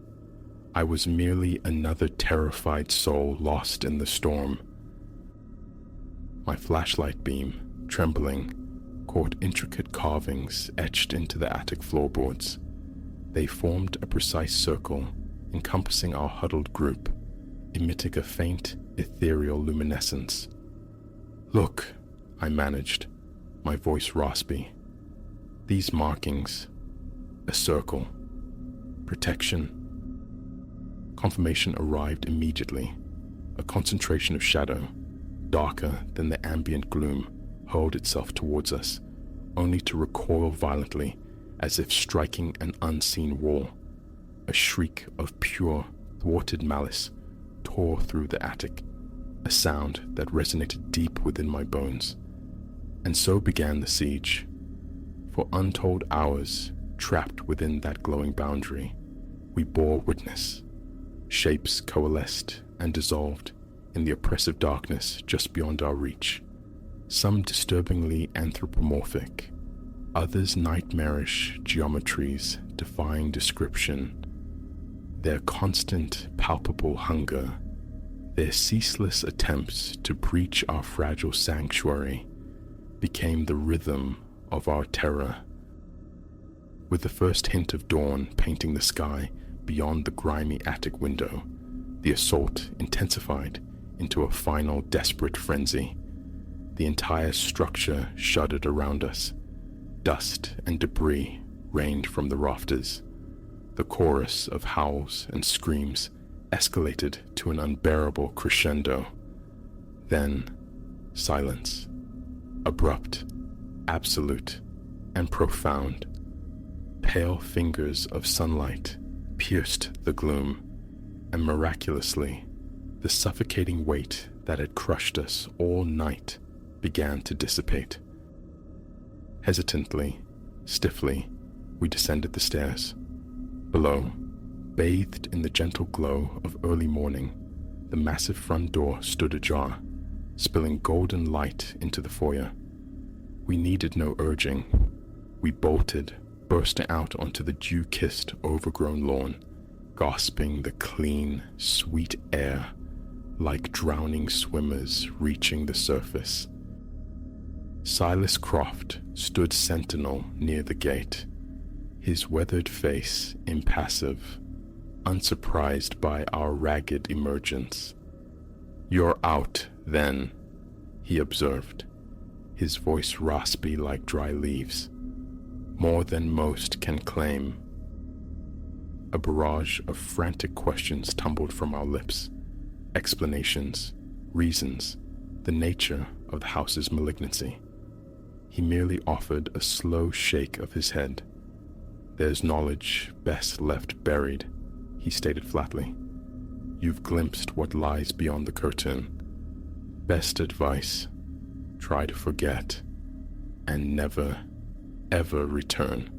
I was merely another terrified soul lost in the storm. My flashlight beam, trembling, caught intricate carvings etched into the attic floorboards. They formed a precise circle, encompassing our huddled group, emitting a faint, ethereal luminescence. "Look," I managed, my voice raspy. "These markings, a circle, protection." Confirmation arrived immediately. A concentration of shadow, darker than the ambient gloom, hurled itself towards us, only to recoil violently as if striking an unseen wall. A shriek of pure, thwarted malice tore through the attic, a sound that resonated deep within my bones. And so began the siege. For untold hours, trapped within that glowing boundary, we bore witness. Shapes coalesced and dissolved in the oppressive darkness just beyond our reach, some disturbingly anthropomorphic, others nightmarish geometries defying description. Their constant, palpable hunger, their ceaseless attempts to breach our fragile sanctuary, became the rhythm of our terror. With the first hint of dawn painting the sky beyond the grimy attic window, the assault intensified into a final desperate frenzy. The entire structure shuddered around us. Dust and debris rained from the rafters. The chorus of howls and screams escalated to an unbearable crescendo. Then, silence. Abrupt, absolute, and profound. Pale fingers of sunlight pierced the gloom, and miraculously, the suffocating weight that had crushed us all night began to dissipate. Hesitantly, stiffly, we descended the stairs. Below, bathed in the gentle glow of early morning, the massive front door stood ajar, spilling golden light into the foyer. We needed no urging. We bolted, bursting out onto the dew-kissed, overgrown lawn, gasping the clean, sweet air like drowning swimmers reaching the surface. Silas Croft stood sentinel near the gate, his weathered face impassive, unsurprised by our ragged emergence. "You're out, then," he observed, his voice raspy like dry leaves. "More than most can claim." A barrage of frantic questions tumbled from our lips. Explanations, reasons, the nature of the house's malignancy. He merely offered a slow shake of his head. "There's knowledge best left buried," he stated flatly. "You've glimpsed what lies beyond the curtain. Best advice, try to forget, and never, ever return."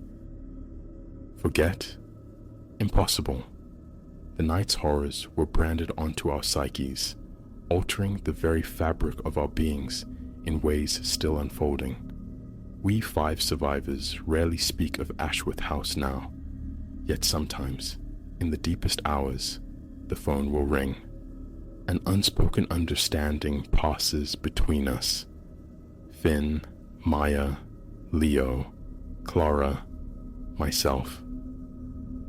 Forget? Impossible. The night's horrors were branded onto our psyches, altering the very fabric of our beings in ways still unfolding. We 5 survivors rarely speak of Ashworth House now, yet sometimes, in the deepest hours, the phone will ring. An unspoken understanding passes between us. Finn, Maya, Leo, Clara, myself.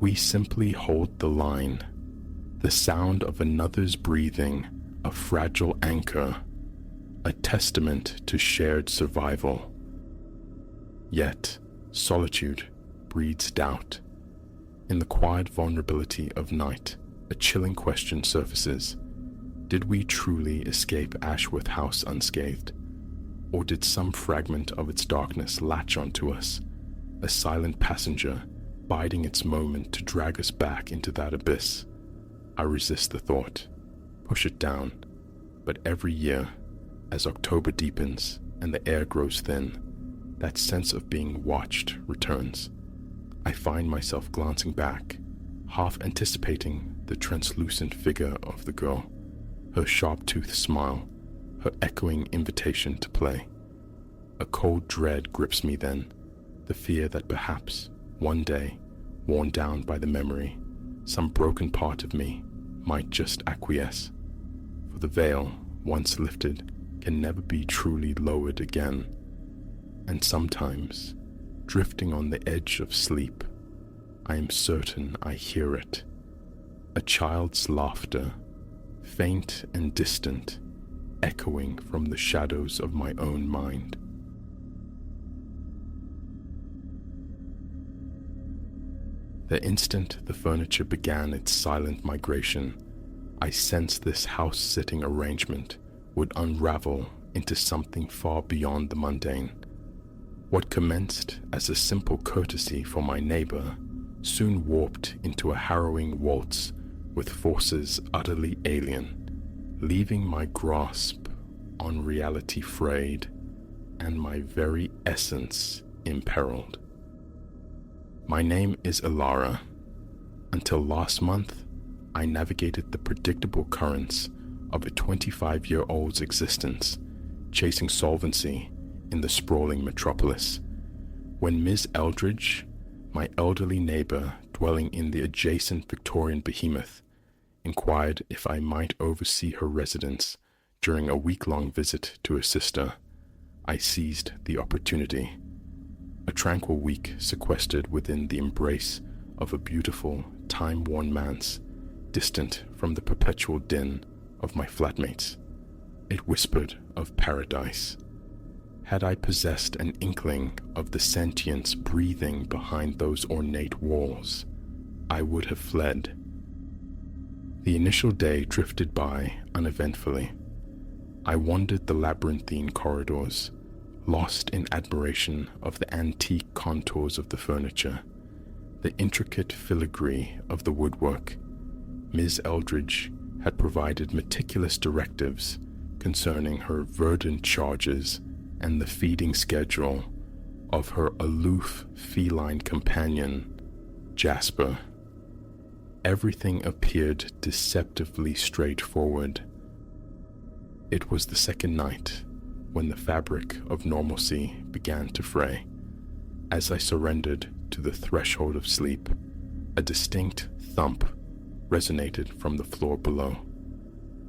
We simply hold the line. The sound of another's breathing, a fragile anchor, a testament to shared survival. Yet, solitude breeds doubt. In the quiet vulnerability of night, a chilling question surfaces. Did we truly escape Ashworth House unscathed? Or did some fragment of its darkness latch onto us, a silent passenger biding its moment to drag us back into that abyss? I resist the thought, push it down, but every year, as October deepens and the air grows thin, that sense of being watched returns. I find myself glancing back, half anticipating the translucent figure of the girl, her sharp-toothed smile, her echoing invitation to play. A cold dread grips me then, the fear that perhaps, one day, worn down by the memory, some broken part of me might just acquiesce. For the veil, once lifted, can never be truly lowered again. And sometimes, drifting on the edge of sleep, I am certain I hear it. A child's laughter, faint and distant, echoing from the shadows of my own mind. The instant the furniture began its silent migration, I sensed this house-sitting arrangement would unravel into something far beyond the mundane. What commenced as a simple courtesy for my neighbor soon warped into a harrowing waltz with forces utterly alien, leaving my grasp on reality frayed and my very essence imperiled. My name is Ilara. Until last month, I navigated the predictable currents of a 25-year-old's existence, chasing solvency in the sprawling metropolis. When Ms. Eldridge, my elderly neighbor dwelling in the adjacent Victorian behemoth, inquired if I might oversee her residence during a week-long visit to her sister, I seized the opportunity. A tranquil week sequestered within the embrace of a beautiful, time-worn manse, distant from the perpetual din of my flatmates. It whispered of paradise. Had I possessed an inkling of the sentience breathing behind those ornate walls, I would have fled. The initial day drifted by uneventfully. I wandered the labyrinthine corridors, lost in admiration of the antique contours of the furniture, the intricate filigree of the woodwork. Ms. Eldridge had provided meticulous directives concerning her verdant charges and the feeding schedule of her aloof feline companion, Jasper. Everything appeared deceptively straightforward. It was the second night when the fabric of normalcy began to fray. As I surrendered to the threshold of sleep, a distinct thump resonated from the floor below.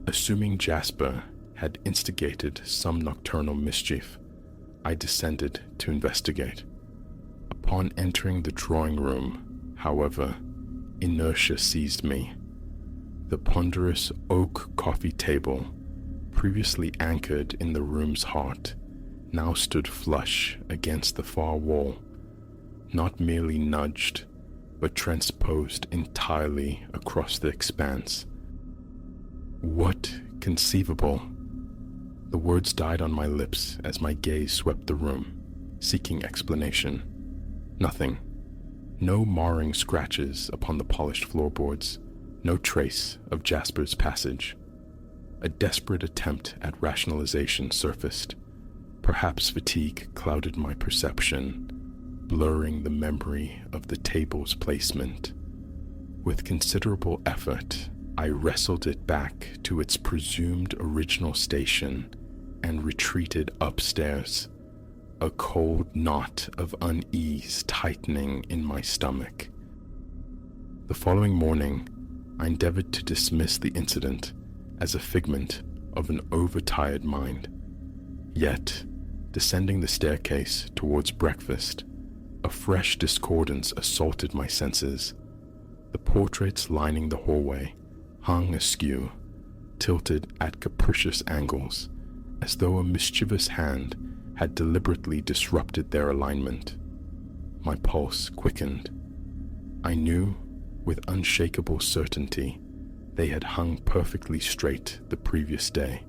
Assuming Jasper had instigated some nocturnal mischief, I descended to investigate. Upon entering the drawing room, however, inertia seized me. The ponderous oak coffee table, previously anchored in the room's heart, now stood flush against the far wall, not merely nudged, but transposed entirely across the expanse. What conceivable? The words died on my lips as my gaze swept the room, seeking explanation. Nothing. No marring scratches upon the polished floorboards, no trace of Jasper's passage. A desperate attempt at rationalization surfaced. Perhaps fatigue clouded my perception, blurring the memory of the table's placement. With considerable effort, I wrestled it back to its presumed original station and retreated upstairs, a cold knot of unease tightening in my stomach. The following morning, I endeavored to dismiss the incident as a figment of an overtired mind. Yet, descending the staircase towards breakfast, a fresh discordance assaulted my senses. The portraits lining the hallway hung askew, tilted at capricious angles, as though a mischievous hand had deliberately disrupted their alignment. My pulse quickened. I knew, with unshakable certainty, they had hung perfectly straight the previous day.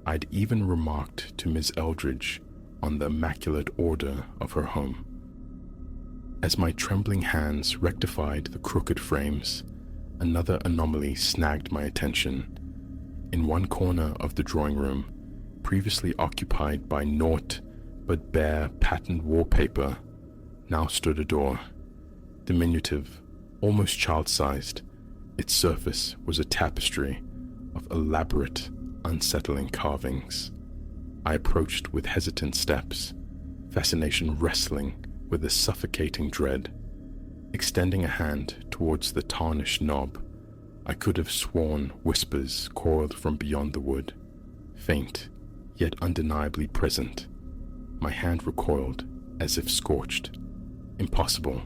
I'd even remarked to Miss Eldridge on the immaculate order of her home. As my trembling hands rectified the crooked frames, another anomaly snagged my attention. In one corner of the drawing room, previously occupied by naught but bare patterned wallpaper, now stood a door. Diminutive, almost child-sized, its surface was a tapestry of elaborate, unsettling carvings. I approached with hesitant steps, fascination wrestling with a suffocating dread. Extending a hand towards the tarnished knob, I could have sworn whispers coiled from beyond the wood, faint, yet undeniably present. My hand recoiled, as if scorched. Impossible.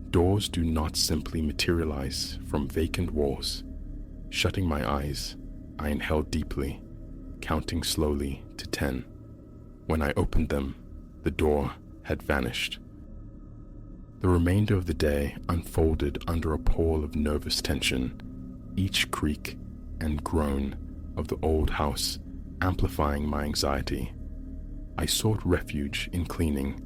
Doors do not simply materialize from vacant walls. Shutting my eyes, I inhaled deeply, counting slowly to 10. When I opened them, the door had vanished. The remainder of the day unfolded under a pall of nervous tension, each creak and groan of the old house amplifying my anxiety. I sought refuge in cleaning,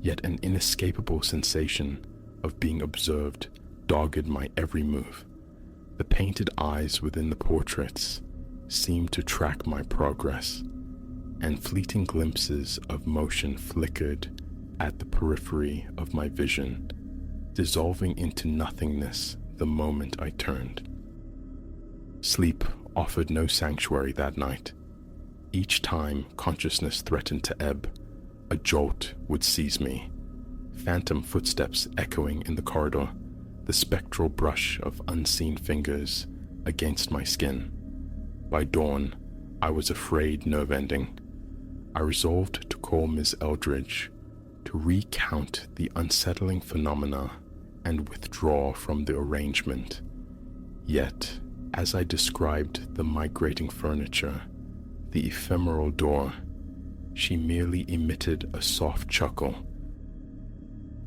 yet an inescapable sensation of being observed dogged my every move. The painted eyes within the portraits seemed to track my progress, and fleeting glimpses of motion flickered at the periphery of my vision, dissolving into nothingness the moment I turned. Sleep offered no sanctuary that night. Each time consciousness threatened to ebb, a jolt would seize me, phantom footsteps echoing in the corridor, the spectral brush of unseen fingers against my skin. By dawn, I was afraid nerve-ending. I resolved to call Miss Eldridge to recount the unsettling phenomena and withdraw from the arrangement. Yet, as I described the migrating furniture, the ephemeral door, she merely emitted a soft chuckle.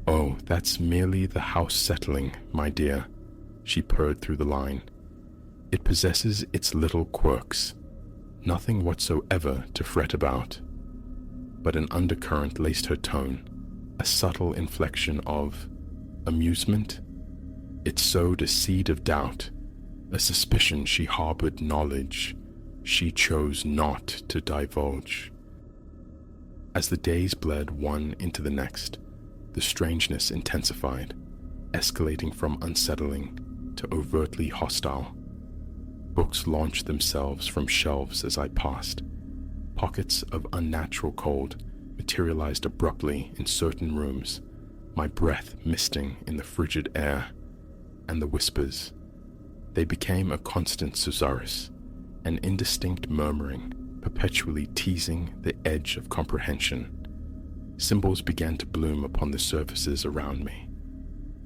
"Oh, that's merely the house settling, my dear," she purred through the line. "It possesses its little quirks, nothing whatsoever to fret about." But an undercurrent laced her tone, a subtle inflection of amusement. It sowed a seed of doubt, a suspicion she harbored knowledge she chose not to divulge. As the days bled one into the next, the strangeness intensified, escalating from unsettling to overtly hostile. Books launched themselves from shelves as I passed. Pockets of unnatural cold materialized abruptly in certain rooms, my breath misting in the frigid air. And the whispers, they became a constant susurrus, an indistinct murmuring, perpetually teasing the edge of comprehension. Symbols began to bloom upon the surfaces around me,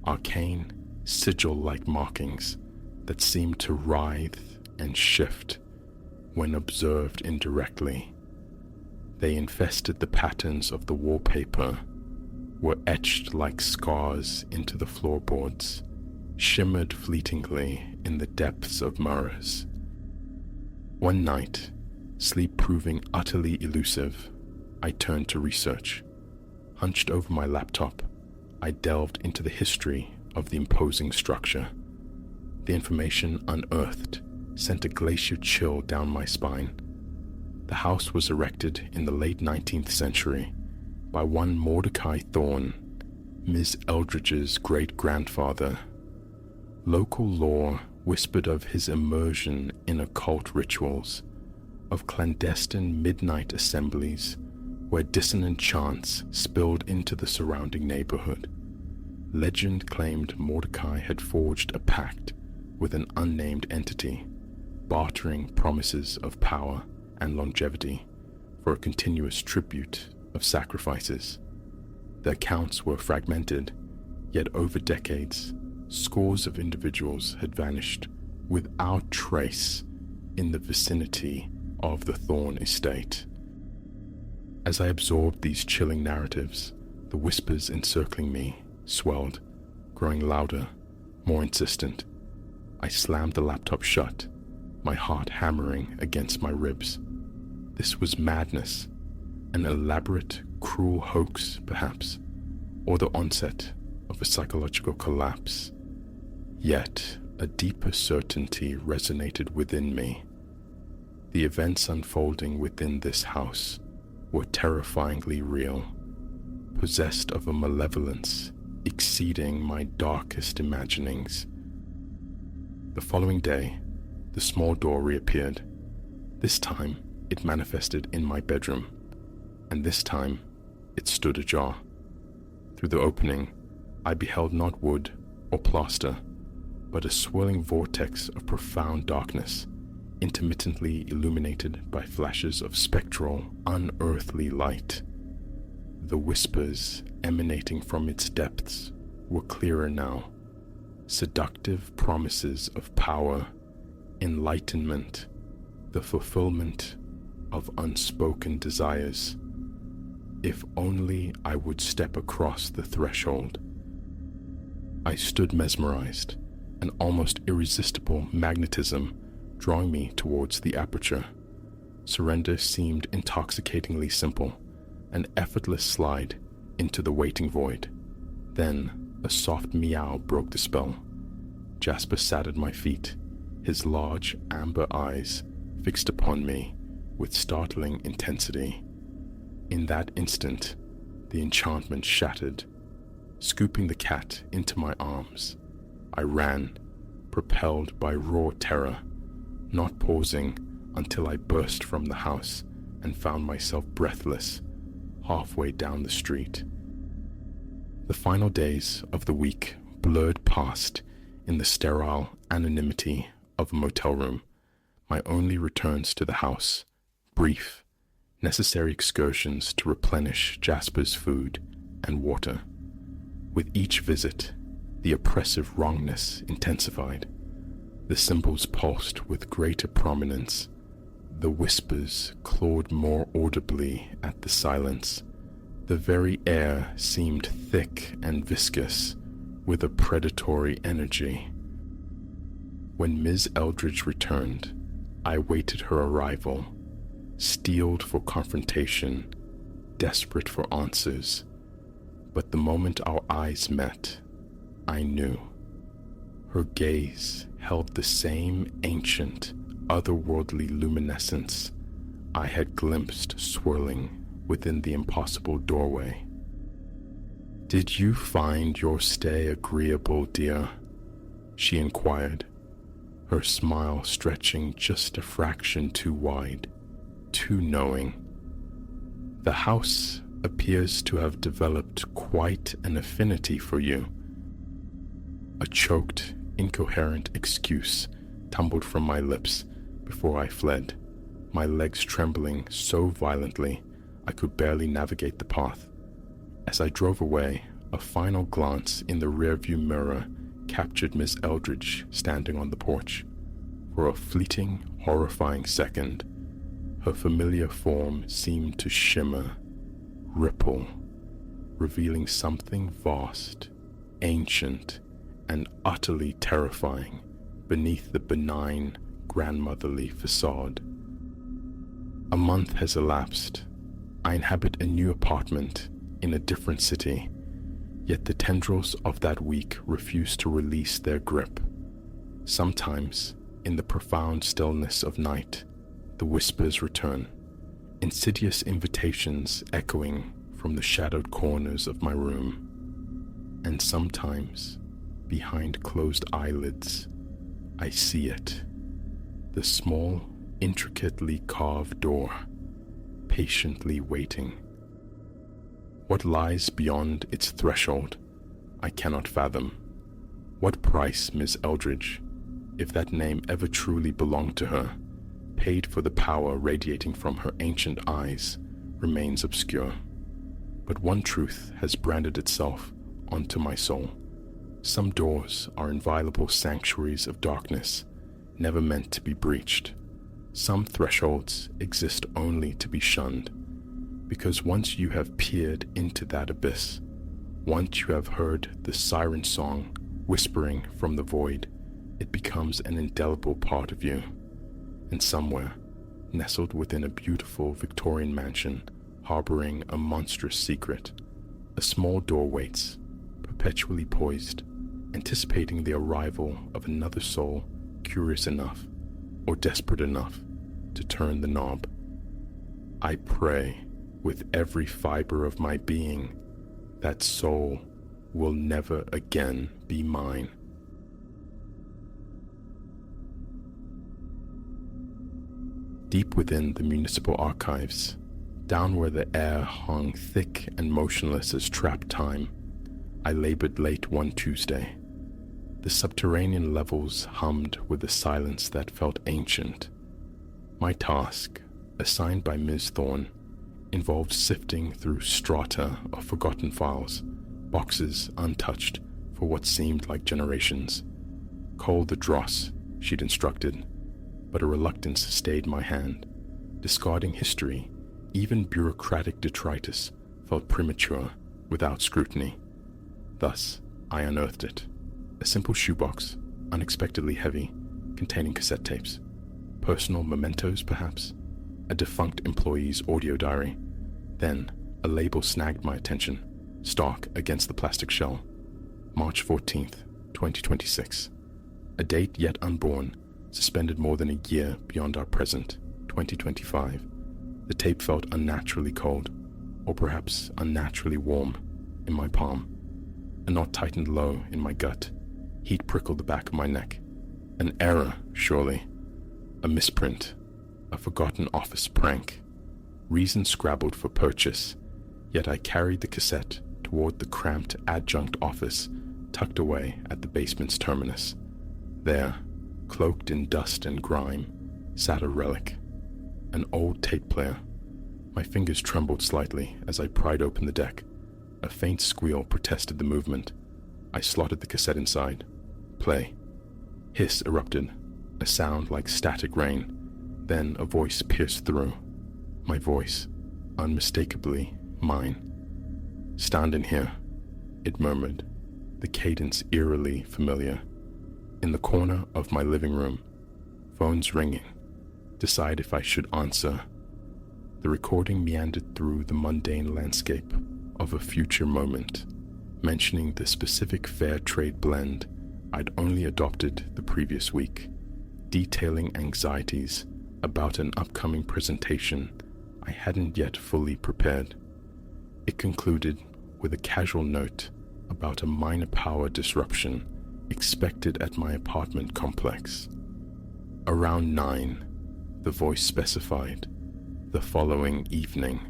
arcane, sigil-like markings that seemed to writhe and shift when observed indirectly. They infested the patterns of the wallpaper, were etched like scars into the floorboards, shimmered fleetingly in the depths of mirrors. One night, sleep proving utterly elusive, I turned to research. Hunched over my laptop, I delved into the history of the imposing structure. The information unearthed sent a glacier chill down my spine. The house was erected in the late 19th century by one Mordecai Thorne, Miss Eldridge's great-grandfather. Local lore whispered of his immersion in occult rituals, of clandestine midnight assemblies where dissonant chants spilled into the surrounding neighborhood. Legend claimed Mordecai had forged a pact with an unnamed entity, bartering promises of power and longevity for a continuous tribute of sacrifices. The accounts were fragmented, yet over decades, scores of individuals had vanished without trace in the vicinity of the Thorne estate. As I absorbed these chilling narratives, the whispers encircling me swelled, growing louder, more insistent. I slammed the laptop shut, my heart hammering against my ribs. This was madness, an elaborate, cruel hoax, perhaps, or the onset of a psychological collapse. Yet, a deeper certainty resonated within me. The events unfolding within this house were terrifyingly real, possessed of a malevolence exceeding my darkest imaginings. The following day, the small door reappeared. This time, it manifested in my bedroom, and this time, it stood ajar. Through the opening, I beheld not wood or plaster, but a swirling vortex of profound darkness, intermittently illuminated by flashes of spectral, unearthly light. The whispers emanating from its depths were clearer now, seductive promises of power, enlightenment, the fulfillment of unspoken desires. If only I would step across the threshold. I stood mesmerized, an almost irresistible magnetism drawing me towards the aperture. Surrender seemed intoxicatingly simple, an effortless slide into the waiting void. Then a soft meow broke the spell. Jasper sat at my feet, his large amber eyes fixed upon me with startling intensity. In that instant, the enchantment shattered. Scooping the cat into my arms, I ran, propelled by raw terror, not pausing until I burst from the house and found myself breathless, halfway down the street. The final days of the week blurred past in the sterile anonymity of a motel room, my only returns to the house, brief, necessary excursions to replenish Jasper's food and water. With each visit, the oppressive wrongness intensified. The symbols pulsed with greater prominence. The whispers clawed more audibly at the silence. The very air seemed thick and viscous, with a predatory energy. When Ms. Eldridge returned, I waited her arrival, steeled for confrontation, desperate for answers. But the moment our eyes met, I knew. Her gaze held the same ancient, otherworldly luminescence I had glimpsed swirling within the impossible doorway. "Did you find your stay agreeable, dear?" she inquired, her smile stretching just a fraction too wide, too knowing. "The house appears to have developed quite an affinity for you." A choked, incoherent excuse tumbled from my lips before I fled, my legs trembling so violently I could barely navigate the path. As I drove away, a final glance in the rearview mirror captured Miss Eldridge standing on the porch. For a fleeting, horrifying second, her familiar form seemed to shimmer, ripple, revealing something vast, ancient, and utterly terrifying beneath the benign, grandmotherly facade. A month has elapsed. I inhabit a new apartment in a different city, yet the tendrils of that week refuse to release their grip. Sometimes, in the profound stillness of night, the whispers return, insidious invitations echoing from the shadowed corners of my room. And sometimes, behind closed eyelids, I see it, the small, intricately carved door, patiently waiting. What lies beyond its threshold, I cannot fathom. What price Miss Eldridge, if that name ever truly belonged to her, paid for the power radiating from her ancient eyes, remains obscure. But one truth has branded itself onto my soul. Some doors are inviolable sanctuaries of darkness, never meant to be breached. Some thresholds exist only to be shunned, because once you have peered into that abyss, once you have heard the siren song whispering from the void, it becomes an indelible part of you. And somewhere, nestled within a beautiful Victorian mansion, harboring a monstrous secret, a small door waits, perpetually poised, anticipating the arrival of another soul curious enough or desperate enough to turn the knob. I pray with every fiber of my being that soul will never again be mine. Deep within the municipal archives, down where the air hung thick and motionless as trapped time, I labored late one Tuesday. The subterranean levels hummed with a silence that felt ancient. My task, assigned by Ms. Thorne, involved sifting through strata of forgotten files, boxes untouched for what seemed like generations. Cull the dross, she'd instructed, but a reluctance stayed my hand. Discarding history, even bureaucratic detritus, felt premature without scrutiny. Thus, I unearthed it. A simple shoebox, unexpectedly heavy, containing cassette tapes. Personal mementos, perhaps? A defunct employee's audio diary. Then, a label snagged my attention, stark against the plastic shell. March 14th, 2026. A date yet unborn, suspended more than a year beyond our present, 2025. The tape felt unnaturally cold, or perhaps unnaturally warm, in my palm. A knot tightened low in my gut. Heat prickled the back of my neck. An error, surely. A misprint. A forgotten office prank. Reason scrabbled for purchase, yet I carried the cassette toward the cramped adjunct office tucked away at the basement's terminus. There, cloaked in dust and grime, sat a relic, an old tape player. My fingers trembled slightly as I pried open the deck. A faint squeal protested the movement. I slotted the cassette inside. Play. Hiss erupted, a sound like static rain. Then a voice pierced through. My voice, unmistakably mine. "Stand in here," it murmured, the cadence eerily familiar. In the corner of my living room, phones ringing. Decide if I should answer. The recording meandered through the mundane landscape of a future moment, mentioning the specific fair trade blend I'd only adopted the previous week, detailing anxieties about an upcoming presentation I hadn't yet fully prepared. It concluded with a casual note about a minor power disruption expected at my apartment complex. Around 9, the voice specified, the following evening.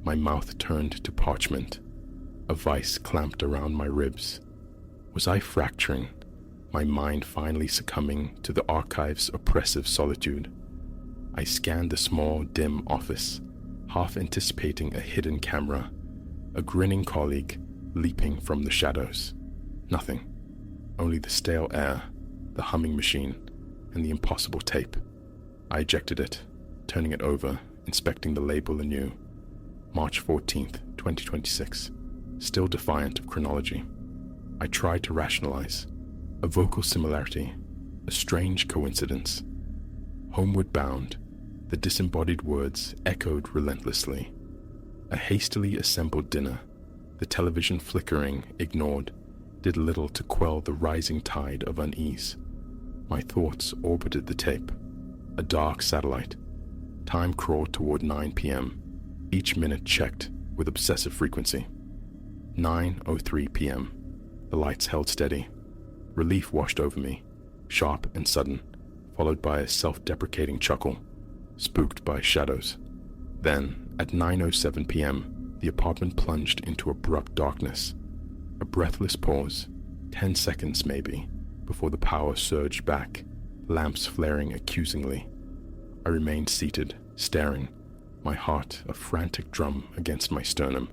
My mouth turned to parchment, a vice clamped around my ribs. Was I fracturing, my mind finally succumbing to the archive's oppressive solitude? I scanned the small, dim office, half anticipating a hidden camera, a grinning colleague leaping from the shadows. Nothing. Only the stale air, the humming machine, and the impossible tape. I ejected it, turning it over, inspecting the label anew. March 14th, 2026. Still defiant of chronology. I tried to rationalize. A vocal similarity, a strange coincidence. Homeward bound, the disembodied words echoed relentlessly. A hastily assembled dinner, the television flickering, ignored, did little to quell the rising tide of unease. My thoughts orbited the tape, a dark satellite. Time crawled toward 9 p.m., each minute checked with obsessive frequency. 9:03 p.m. The lights held steady. Relief washed over me, sharp and sudden, followed by a self-deprecating chuckle, spooked by shadows. Then, at 9:07 p.m., the apartment plunged into abrupt darkness. A breathless pause, 10 seconds maybe, before the power surged back, lamps flaring accusingly. I remained seated, staring, my heart a frantic drum against my sternum,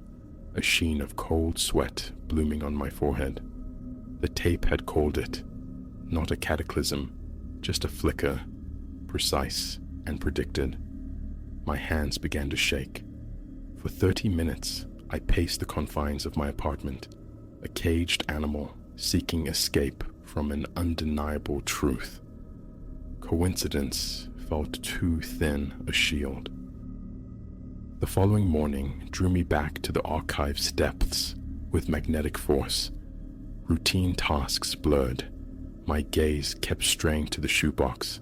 a sheen of cold sweat blooming on my forehead. The tape had called it, not a cataclysm, just a flicker, precise and predicted. My hands began to shake. For 30 minutes, I paced the confines of my apartment, a caged animal seeking escape from an undeniable truth. Coincidence felt too thin a shield. The following morning drew me back to the archive's depths with magnetic force. Routine tasks blurred. My gaze kept straying to the shoebox,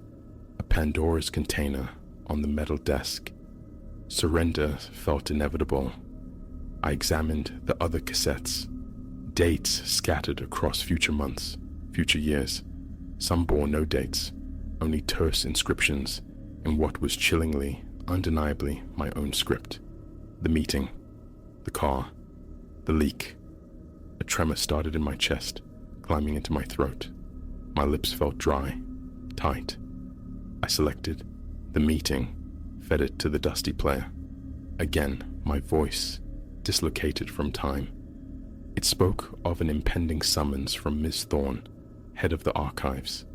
a Pandora's container on the metal desk. Surrender felt inevitable. I examined the other cassettes, dates scattered across future months, future years. Some bore no dates, only terse inscriptions in what was chillingly, undeniably my own script. The meeting, the car, the leak. A tremor started in my chest, climbing into my throat. My lips felt dry, tight. I selected the meeting, fed it to the dusty player. Again, my voice, dislocated from time. It spoke of an impending summons from Miss Thorne, head of the archives.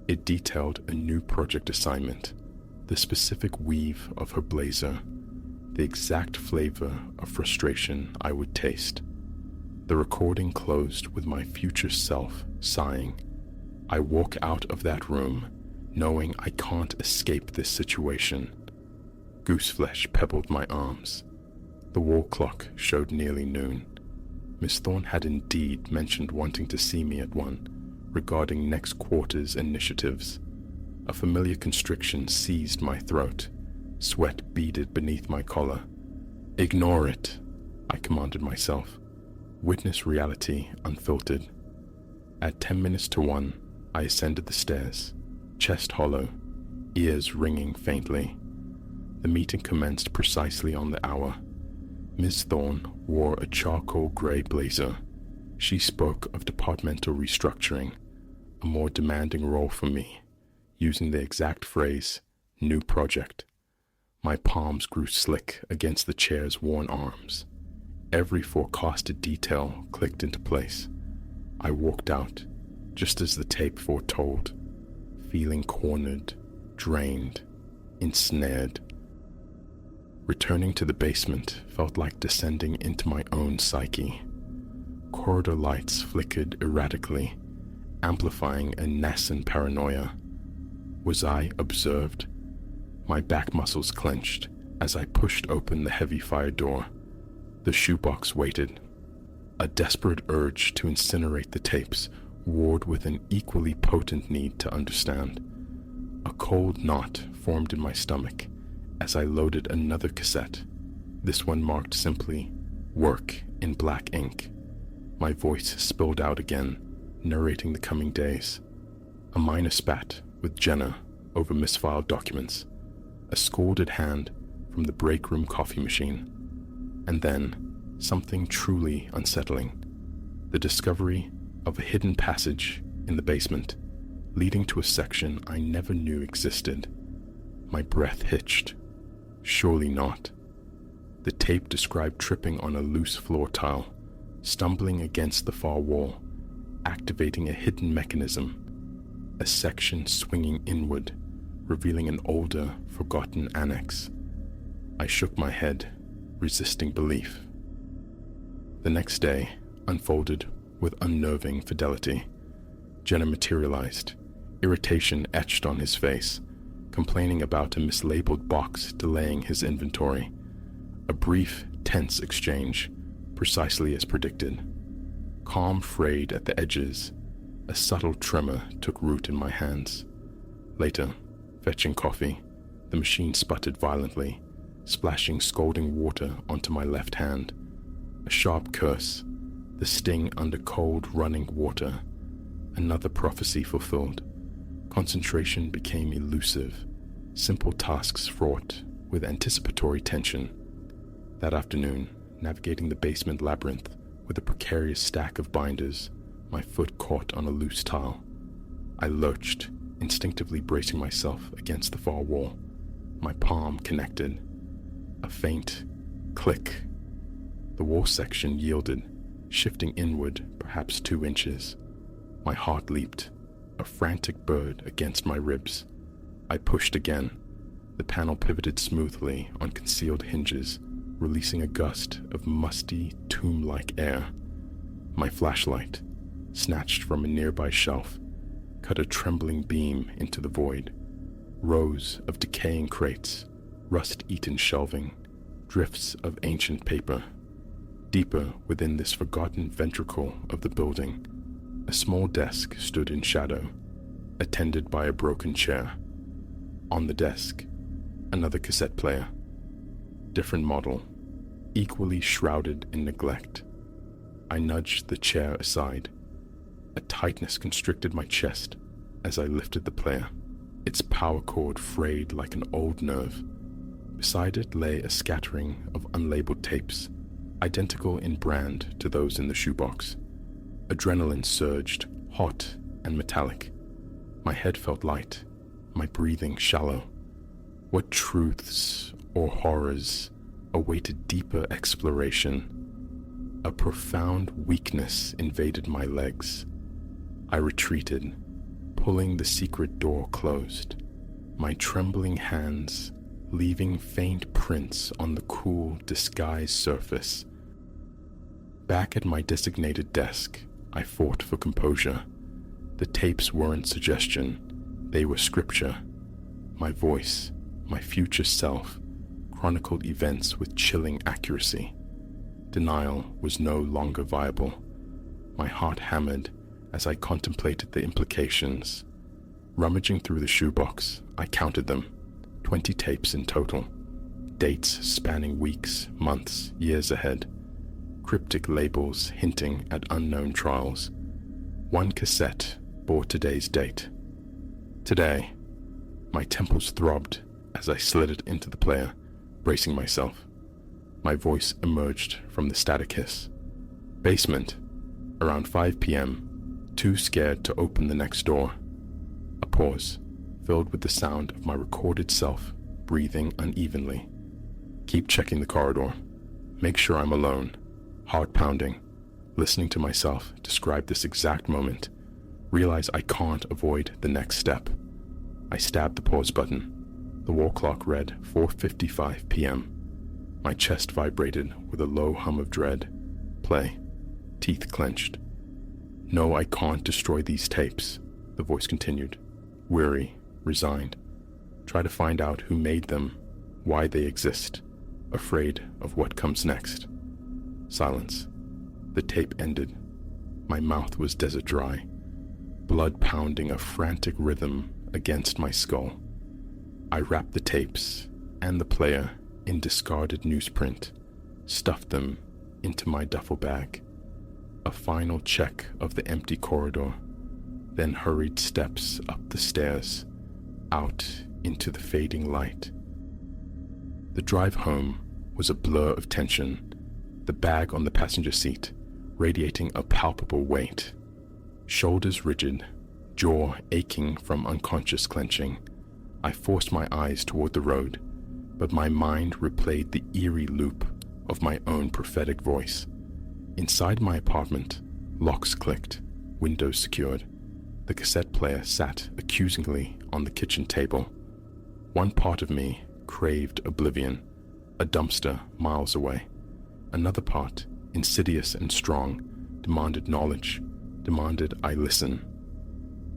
It detailed a new project assignment, the specific weave of her blazer, the exact flavor of frustration I would taste. The recording closed with my future self sighing. I walk out of that room, knowing I can't escape this situation. Gooseflesh pebbled my arms. The wall clock showed nearly noon. Miss Thorne had indeed mentioned wanting to see me at 1, regarding next quarter's initiatives. A familiar constriction seized my throat. Sweat beaded beneath my collar. Ignore it, I commanded myself. Witness reality unfiltered. At 10 minutes to 1, I ascended the stairs, chest hollow, ears ringing faintly. The meeting commenced precisely on the hour. Ms. Thorne wore a charcoal grey blazer. She spoke of departmental restructuring, a more demanding role for me, using the exact phrase, "new project." My palms grew slick against the chair's worn arms. Every forecasted detail clicked into place. I walked out, just as the tape foretold, feeling cornered, drained, ensnared. Returning to the basement felt like descending into my own psyche. Corridor lights flickered erratically, amplifying a nascent paranoia. Was I observed? My back muscles clenched as I pushed open the heavy fire door. The shoebox waited. A desperate urge to incinerate the tapes warred with an equally potent need to understand. A cold knot formed in my stomach as I loaded another cassette. This one marked simply, "Work," in black ink. My voice spilled out again, narrating the coming days. A minor spat with Jenna over misfiled documents. A scalded hand from the break room coffee machine. And then, something truly unsettling. The discovery of a hidden passage in the basement, leading to a section I never knew existed. My breath hitched. Surely not. The tape described tripping on a loose floor tile, stumbling against the far wall, activating a hidden mechanism, a section swinging inward, revealing an older, forgotten annex. I shook my head, resisting belief. The next day unfolded with unnerving fidelity. Jenna materialized, irritation etched on his face, complaining about a mislabeled box delaying his inventory. A brief, tense exchange, precisely as predicted. Calm frayed at the edges. A subtle tremor took root in my hands. Later, fetching coffee, the machine sputtered violently, splashing scalding water onto my left hand. A sharp curse, the sting under cold running water. Another prophecy fulfilled. Concentration became elusive, simple tasks fraught with anticipatory tension. That afternoon, navigating the basement labyrinth with a precarious stack of binders, my foot caught on a loose tile. I lurched, instinctively bracing myself against the far wall. My palm connected. A faint click. The wall section yielded, shifting inward perhaps 2 inches. My heart leaped, a frantic bird against my ribs. I pushed again. The panel pivoted smoothly on concealed hinges, releasing a gust of musty, tomb-like air. My flashlight, snatched from a nearby shelf, cut a trembling beam into the void. Rows of decaying crates, rust-eaten shelving, drifts of ancient paper. Deeper within this forgotten ventricle of the building, a small desk stood in shadow, attended by a broken chair. On the desk, another cassette player. Different model, equally shrouded in neglect. I nudged the chair aside. A tightness constricted my chest as I lifted the player. Its power cord frayed like an old nerve. Beside it lay a scattering of unlabeled tapes, identical in brand to those in the shoebox. Adrenaline surged, hot and metallic. My head felt light, my breathing shallow. What truths or horrors awaited deeper exploration? A profound weakness invaded my legs. I retreated, pulling the secret door closed, my trembling hands leaving faint prints on the cool, disguised surface. Back at my designated desk, I fought for composure. The tapes weren't suggestion, they were scripture. My voice, my future self, chronicled events with chilling accuracy. Denial was no longer viable. My heart hammered as I contemplated the implications. Rummaging through the shoebox, I counted them, 20 tapes in total. Dates spanning weeks, months, years ahead. Cryptic labels hinting at unknown trials. One cassette bore today's date. Today, my temples throbbed as I slid it into the player, bracing myself. My voice emerged from the static hiss. Basement, around 5 p.m., too scared to open the next door. A pause, filled with the sound of my recorded self breathing unevenly. Keep checking the corridor. Make sure I'm alone. Heart pounding. Listening to myself describe this exact moment. Realize I can't avoid the next step. I stabbed the pause button. The wall clock read 4:55 p.m. My chest vibrated with a low hum of dread. Play. Teeth clenched. No, I can't destroy these tapes, the voice continued, weary, resigned. Try to find out who made them, why they exist, afraid of what comes next. Silence. The tape ended. My mouth was desert dry, blood pounding a frantic rhythm against my skull. I wrapped the tapes and the player in discarded newsprint, stuffed them into my duffel bag. A final check of the empty corridor, then hurried steps up the stairs, out into the fading light. The drive home was a blur of tension, the bag on the passenger seat radiating a palpable weight. Shoulders rigid, jaw aching from unconscious clenching, I forced my eyes toward the road, but my mind replayed the eerie loop of my own prophetic voice. Inside my apartment, locks clicked, windows secured. The cassette player sat accusingly on the kitchen table. One part of me craved oblivion, a dumpster miles away. Another part, insidious and strong, demanded knowledge, demanded I listen.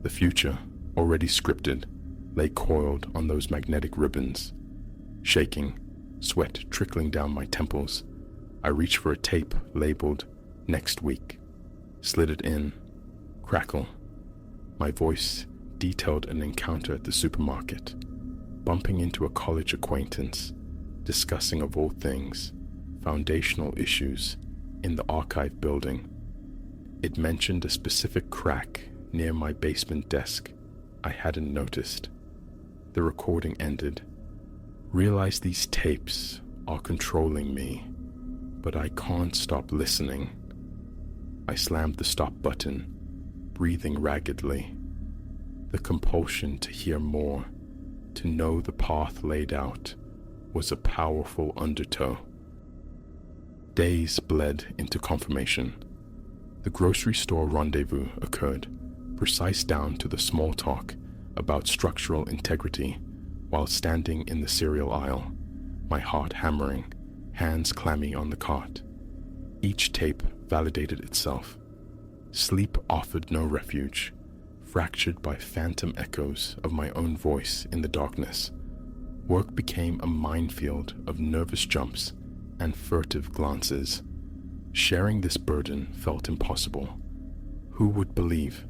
The future, already scripted, lay coiled on those magnetic ribbons. Shaking, sweat trickling down my temples, I reached for a tape labeled "Next Week," slid it in, crackle. My voice detailed an encounter at the supermarket, bumping into a college acquaintance, discussing of all things, foundational issues in the archive building. It mentioned a specific crack near my basement desk I hadn't noticed. The recording ended. Realize these tapes are controlling me, but I can't stop listening. I slammed the stop button, breathing raggedly. The compulsion to hear more, to know the path laid out, was a powerful undertow. Days bled into confirmation. The grocery store rendezvous occurred, precise down to the small talk about structural integrity, while standing in the cereal aisle, my heart hammering, hands clammy on the cart. Each tape validated itself. Sleep offered no refuge, fractured by phantom echoes of my own voice in the darkness. Work became a minefield of nervous jumps and furtive glances. Sharing this burden felt impossible. Who would believe?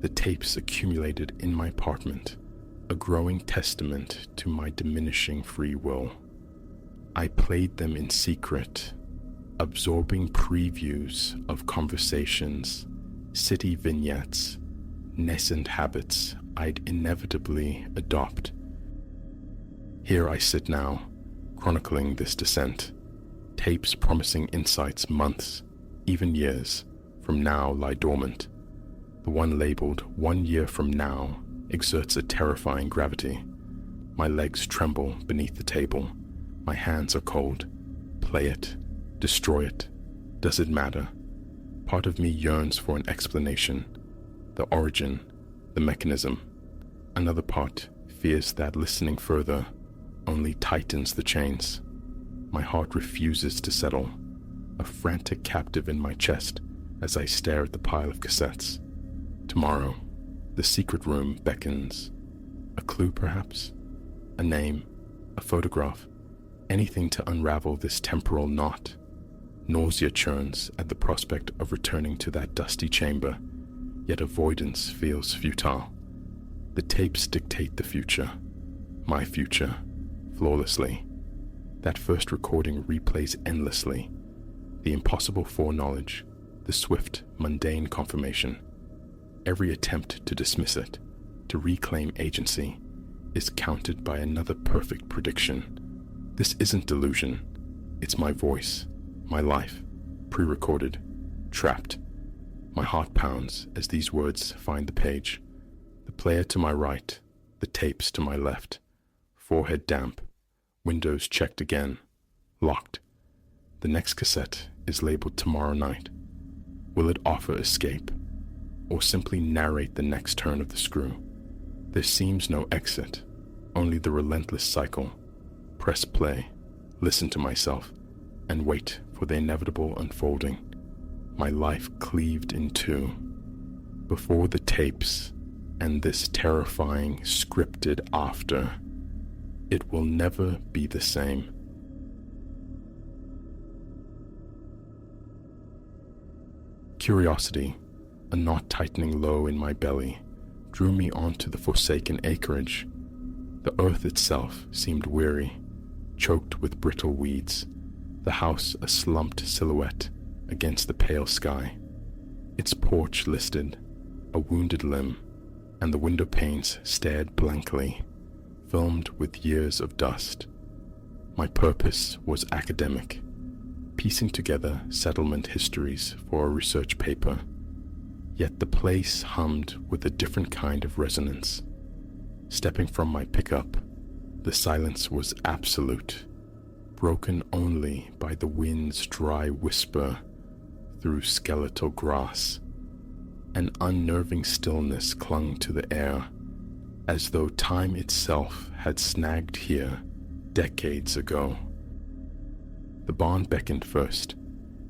The tapes accumulated in my apartment, a growing testament to my diminishing free will. I played them in secret, absorbing previews of conversations, city vignettes, nascent habits I'd inevitably adopt. Here I sit now, chronicling this descent. Tapes promising insights months, even years, from now lie dormant. The one labeled 1 year from now exerts a terrifying gravity. My legs tremble beneath the table. My hands are cold. Play it. Destroy it. Does it matter? Part of me yearns for an explanation. The origin. The mechanism. Another part fears that listening further only tightens the chains. My heart refuses to settle, a frantic captive in my chest as I stare at the pile of cassettes. Tomorrow, the secret room beckons. A clue, perhaps? A name? A photograph? Anything to unravel this temporal knot. Nausea churns at the prospect of returning to that dusty chamber, yet avoidance feels futile. The tapes dictate the future. My future, flawlessly. That first recording replays endlessly. The impossible foreknowledge, the swift, mundane confirmation. Every attempt to dismiss it, to reclaim agency, is countered by another perfect prediction. This isn't delusion. It's my voice, my life, pre-recorded, trapped. My heart pounds as these words find the page. The player to my right, the tapes to my left. Forehead damp, windows checked again, locked. The next cassette is labeled Tomorrow Night. Will it offer escape, or simply narrate the next turn of the screw? There seems no exit, only the relentless cycle. Press play, listen to myself, and wait for the inevitable unfolding. My life cleaved in two. Before the tapes and this terrifying scripted after, it will never be the same. Curiosity, a knot tightening low in my belly, drew me onto the forsaken acreage. The earth itself seemed weary, choked with brittle weeds, the house a slumped silhouette against the pale sky. Its porch listed, a wounded limb, and the window panes stared blankly, filmed with years of dust. My purpose was academic, piecing together settlement histories for a research paper. Yet the place hummed with a different kind of resonance. Stepping from my pickup, the silence was absolute, broken only by the wind's dry whisper through skeletal grass. An unnerving stillness clung to the air, as though time itself had snagged here decades ago. The barn beckoned first,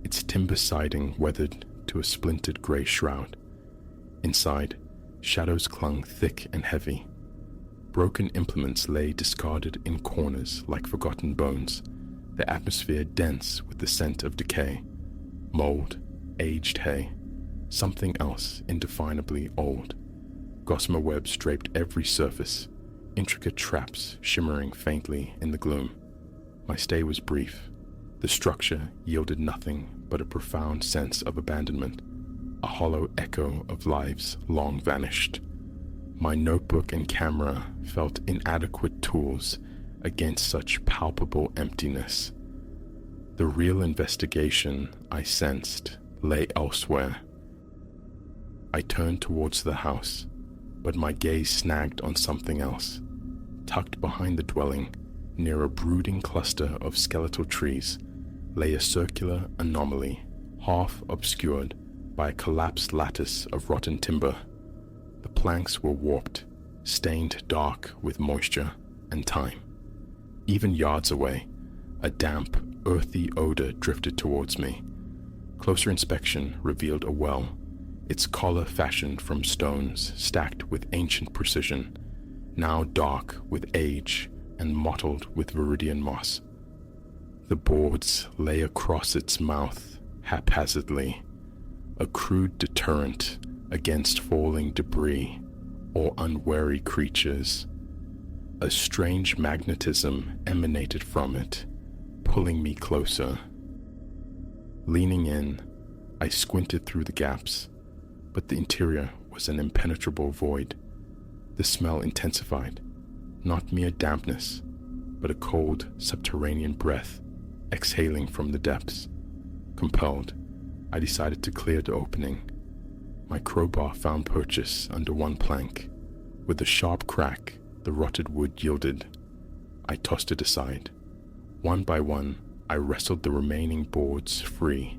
its timber siding weathered to a splintered gray shroud. Inside, shadows clung thick and heavy. Broken implements lay discarded in corners like forgotten bones, the atmosphere dense with the scent of decay, mold, aged hay, something else indefinably old. Gossamer webs draped every surface, intricate traps shimmering faintly in the gloom. My stay was brief. The structure yielded nothing but a profound sense of abandonment, a hollow echo of lives long vanished. My notebook and camera felt inadequate tools against such palpable emptiness. The real investigation, I sensed, lay elsewhere. I turned towards the house, but my gaze snagged on something else. Tucked behind the dwelling, near a brooding cluster of skeletal trees, lay a circular anomaly, half obscured by a collapsed lattice of rotten timber. The planks were warped, stained dark with moisture and time. Even yards away, a damp, earthy odor drifted towards me. Closer inspection revealed a well, its collar fashioned from stones stacked with ancient precision, now dark with age and mottled with viridian moss. The boards lay across its mouth haphazardly, a crude deterrent against falling debris or unwary creatures. A strange magnetism emanated from it, pulling me closer. Leaning in, I squinted through the gaps, but the interior was an impenetrable void. The smell intensified, not mere dampness, but a cold subterranean breath exhaling from the depths. Compelled, I decided to clear the opening. My crowbar found purchase under one plank. With a sharp crack, the rotted wood yielded. I tossed it aside. One by one, I wrestled the remaining boards free,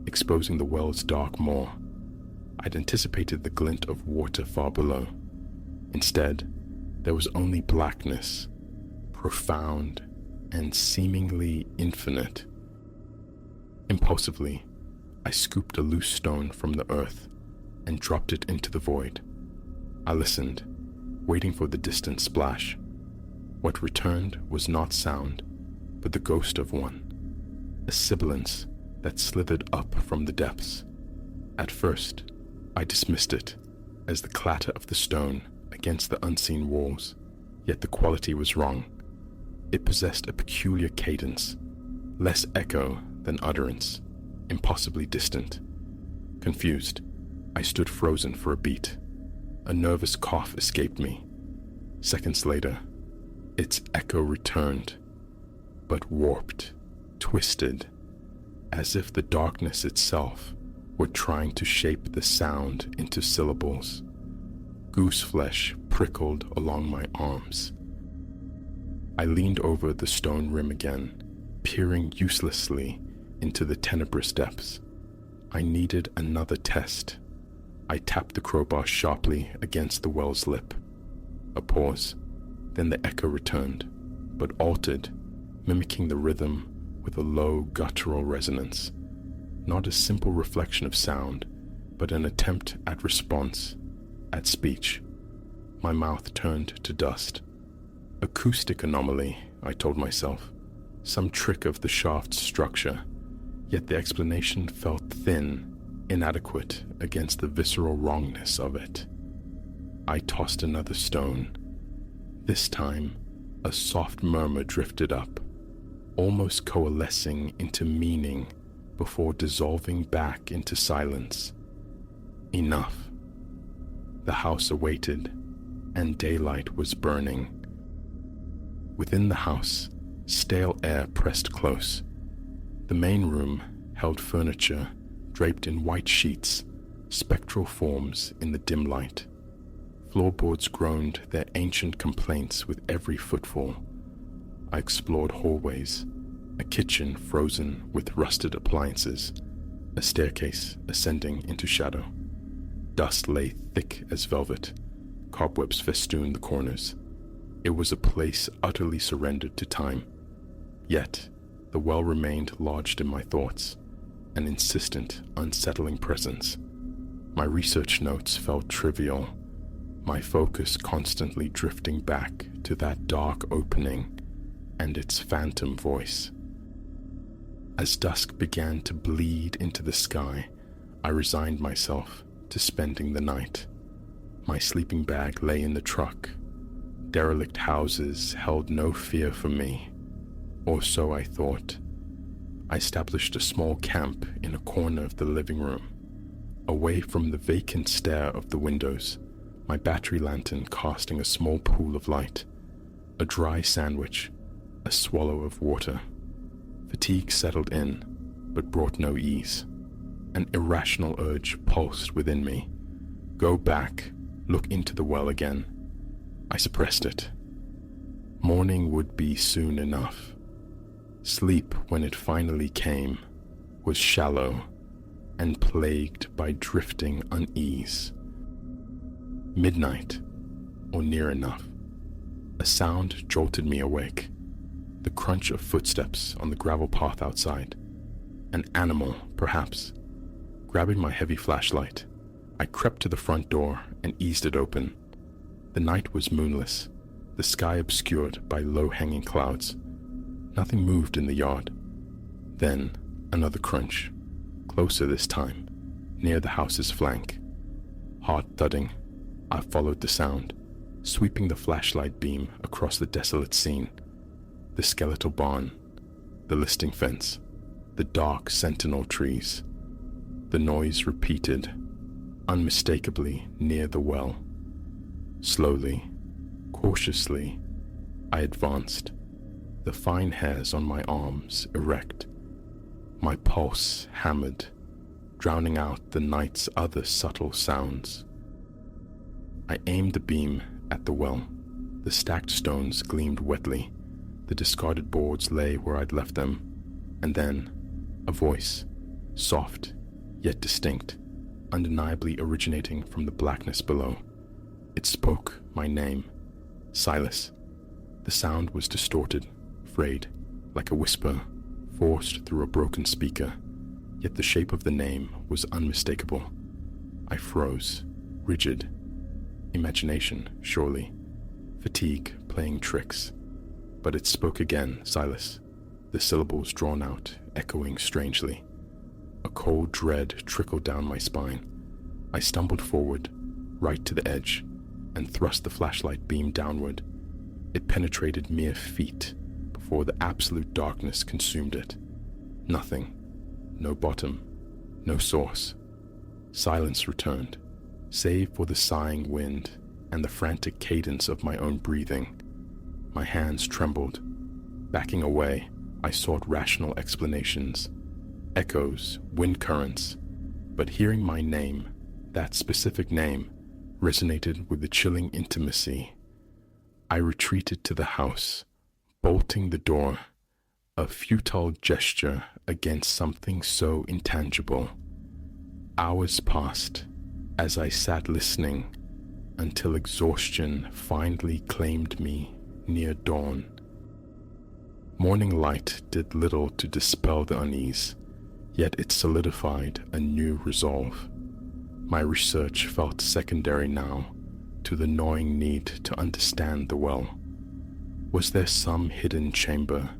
exposing the well's dark maw. I'd anticipated the glint of water far below. Instead, there was only blackness, profound and seemingly infinite. Impulsively, I scooped a loose stone from the earth and dropped it into the void. I listened, waiting for the distant splash. What returned was not sound, but the ghost of one, a sibilance that slithered up from the depths. At first, I dismissed it as the clatter of the stone against the unseen walls, yet the quality was wrong. It possessed a peculiar cadence, less echo than utterance, impossibly distant. Confused, I stood frozen for a beat. A nervous cough escaped me. Seconds later, its echo returned, but warped twisted, as if the darkness itself were trying to shape the sound into syllables. Goose flesh prickled along my arms. I leaned over the stone rim again, peering uselessly into the tenebrous depths. I needed another test. I tapped the crowbar sharply against the well's lip. A pause, then the echo returned, but altered, mimicking the rhythm with a low guttural resonance. Not a simple reflection of sound, but an attempt at response, at speech. My mouth turned to dust. Acoustic anomaly, I told myself. Some trick of the shaft's structure, yet the explanation felt thin, inadequate against the visceral wrongness of it. I tossed another stone. This time, a soft murmur drifted up, almost coalescing into meaning before dissolving back into silence. Enough. The house awaited, and daylight was burning. Within the house, stale air pressed close. The main room held furniture draped in white sheets, spectral forms in the dim light. Floorboards groaned their ancient complaints with every footfall. I explored hallways, a kitchen frozen with rusted appliances, a staircase ascending into shadow. Dust lay thick as velvet, cobwebs festooned the corners. It was a place utterly surrendered to time. Yet, the well remained lodged in my thoughts, an insistent, unsettling presence. My research notes felt trivial, my focus constantly drifting back to that dark opening and its phantom voice. As dusk began to bleed into the sky, I resigned myself to spending the night. My sleeping bag lay in the truck. Derelict houses held no fear for me, or so I thought. I established a small camp in a corner of the living room, away from the vacant stare of the windows, my battery lantern casting a small pool of light, a dry sandwich, a swallow of water. Fatigue settled in, but brought no ease. An irrational urge pulsed within me. Go back, look into the well again. I suppressed it. Morning would be soon enough. Sleep, when it finally came, was shallow and plagued by drifting unease. Midnight, or near enough. A sound jolted me awake. The crunch of footsteps on the gravel path outside. An animal, perhaps. Grabbing my heavy flashlight, I crept to the front door and eased it open. The night was moonless, the sky obscured by low-hanging clouds. Nothing moved in the yard. Then, another crunch, closer this time, near the house's flank. Hard thudding, I followed the sound, sweeping the flashlight beam across the desolate scene. The skeletal barn, the listing fence, the dark sentinel trees. The noise repeated, unmistakably near the well. Slowly, cautiously, I advanced, the fine hairs on my arms erect, my pulse hammered, drowning out the night's other subtle sounds. I aimed the beam at the well. The stacked stones gleamed wetly. The discarded boards lay where I'd left them. And then, a voice, soft, yet distinct, undeniably originating from the blackness below. It spoke my name, Silas. The sound was distorted, frayed, like a whisper, forced through a broken speaker, yet the shape of the name was unmistakable. I froze, rigid. Imagination, surely. Fatigue playing tricks. But it spoke again, Silas, the syllables drawn out, echoing strangely. A cold dread trickled down my spine. I stumbled forward, right to the edge, and thrust the flashlight beam downward. It penetrated mere feet before the absolute darkness consumed it. Nothing. No bottom. No source. Silence returned, save for the sighing wind and the frantic cadence of my own breathing. My hands trembled. Backing away, I sought rational explanations, echoes, wind currents, but hearing my name, that specific name, resonated with the chilling intimacy. I retreated to the house, bolting the door, a futile gesture against something so intangible. Hours passed as I sat listening until exhaustion finally claimed me near dawn. Morning light did little to dispel the unease, yet it solidified a new resolve. My research felt secondary now to the gnawing need to understand the well. Was there some hidden chamber,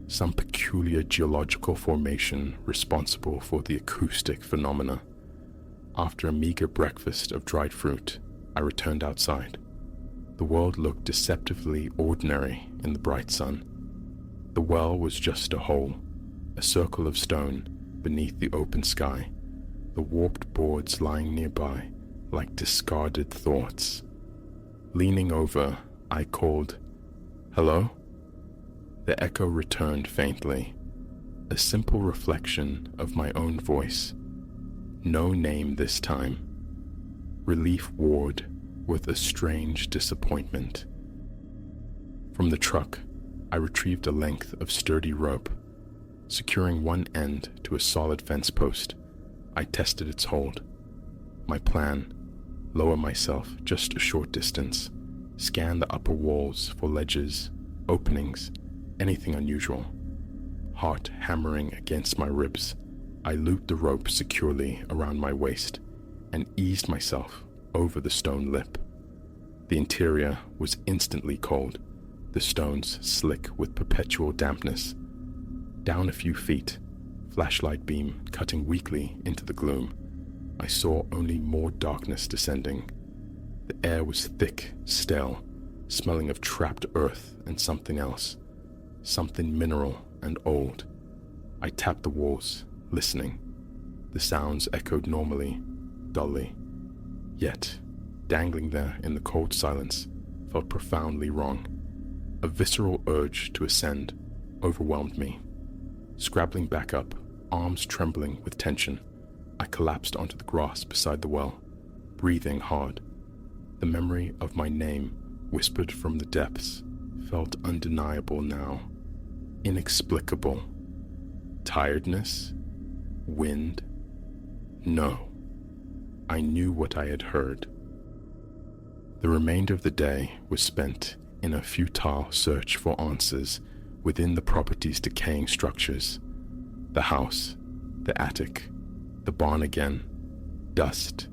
some peculiar geological formation responsible for the acoustic phenomena? After a meager breakfast of dried fruit, I returned outside. The world looked deceptively ordinary in the bright sun. The well was just a hole, a circle of stone beneath the open sky, the warped boards lying nearby like discarded thoughts. Leaning over, I called, "Hello?" The echo returned faintly, a simple reflection of my own voice. No name this time. Relief warred with a strange disappointment. From the truck, I retrieved a length of sturdy rope. Securing one end to a solid fence post, I tested its hold. My plan: lower myself just a short distance, scan the upper walls for ledges, openings, anything unusual. Heart hammering against my ribs, I looped the rope securely around my waist and eased myself over the stone lip. The interior was instantly cold, the stones slick with perpetual dampness. Down a few feet, flashlight beam cutting weakly into the gloom, I saw only more darkness descending. The air was thick, stale, smelling of trapped earth and something else, something mineral and old. I tapped the walls, listening. The sounds echoed normally, dully. Yet, dangling there in the cold silence, felt profoundly wrong. A visceral urge to ascend overwhelmed me. Scrabbling back up, arms trembling with tension, I collapsed onto the grass beside the well, breathing hard. The memory of my name, whispered from the depths, felt undeniable now, inexplicable. Tiredness? Wind? No. I knew what I had heard. The remainder of the day was spent in a futile search for answers within the property's decaying structures. The house, the attic, the barn again, dust,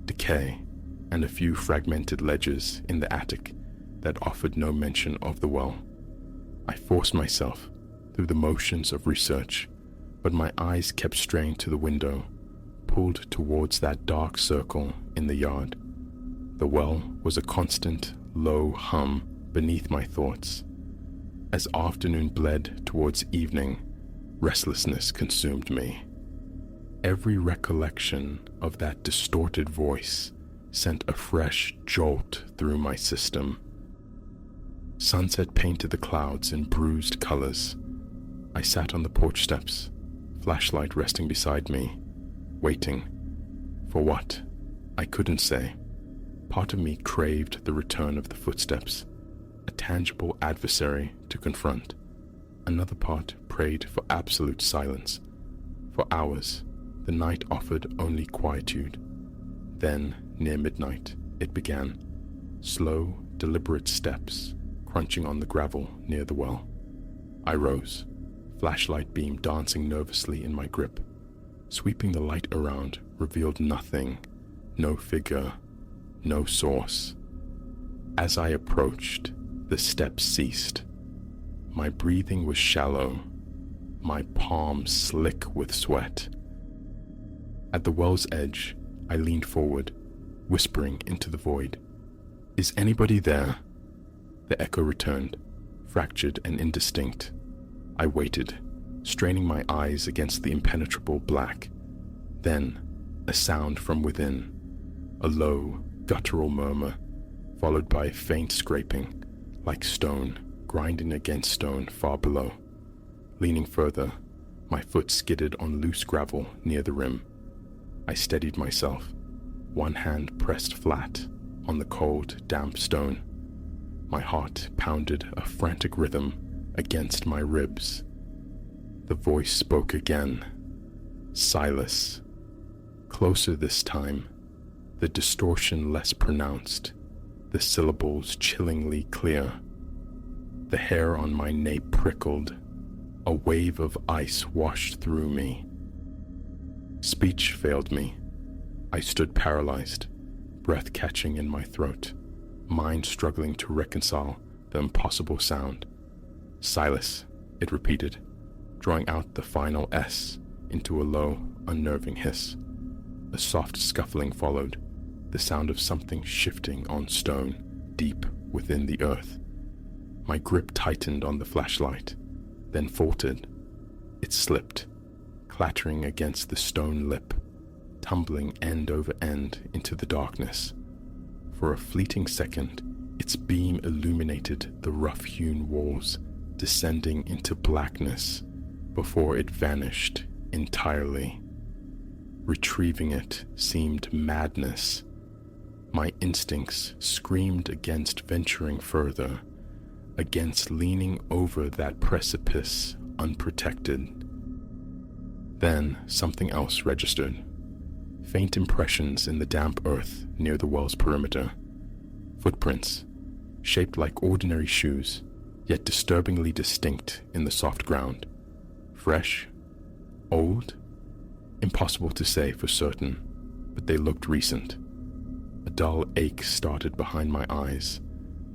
decay, and a few fragmented ledges in the attic that offered no mention of the well. I forced myself through the motions of research, but my eyes kept straying to the window, pulled towards that dark circle in the yard. The well was a constant, low hum beneath my thoughts. As afternoon bled towards evening, restlessness consumed me. Every recollection of that distorted voice sent a fresh jolt through my system. Sunset painted the clouds in bruised colors. I sat on the porch steps, flashlight resting beside me, waiting. For what? I couldn't say. Part of me craved the return of the footsteps, a tangible adversary to confront. Another part prayed for absolute silence. For hours, the night offered only quietude. Then, near midnight, it began. Slow, deliberate steps, crunching on the gravel near the well. I rose, flashlight beam dancing nervously in my grip. Sweeping the light around revealed nothing, no figure, no source. As I approached, the steps ceased. My breathing was shallow, my palms slick with sweat. At the well's edge, I leaned forward, whispering into the void. "Is anybody there?" The echo returned, fractured and indistinct. I waited, straining my eyes against the impenetrable black. Then, a sound from within, a low, guttural murmur, followed by a faint scraping, like stone grinding against stone far below. Leaning further, my foot skidded on loose gravel near the rim. I steadied myself, one hand pressed flat on the cold, damp stone. My heart pounded a frantic rhythm against my ribs. The voice spoke again. Silas. Closer this time, the distortion less pronounced, the syllables chillingly clear. The hair on my nape prickled. A wave of ice washed through me. Speech failed me. I stood paralyzed, breath catching in my throat, mind struggling to reconcile the impossible sound. Silas, it repeated, drawing out the final S into a low, unnerving hiss. A soft scuffling followed, the sound of something shifting on stone deep within the earth. My grip tightened on the flashlight, then faltered. It slipped, clattering against the stone lip, tumbling end over end into the darkness. For a fleeting second, its beam illuminated the rough-hewn walls, descending into blackness before it vanished entirely. Retrieving it seemed madness. My instincts screamed against venturing further, against leaning over that precipice unprotected. Then something else registered. Faint impressions in the damp earth near the well's perimeter. Footprints, shaped like ordinary shoes, yet disturbingly distinct in the soft ground. Fresh? Old? Impossible to say for certain, but they looked recent. A dull ache started behind my eyes.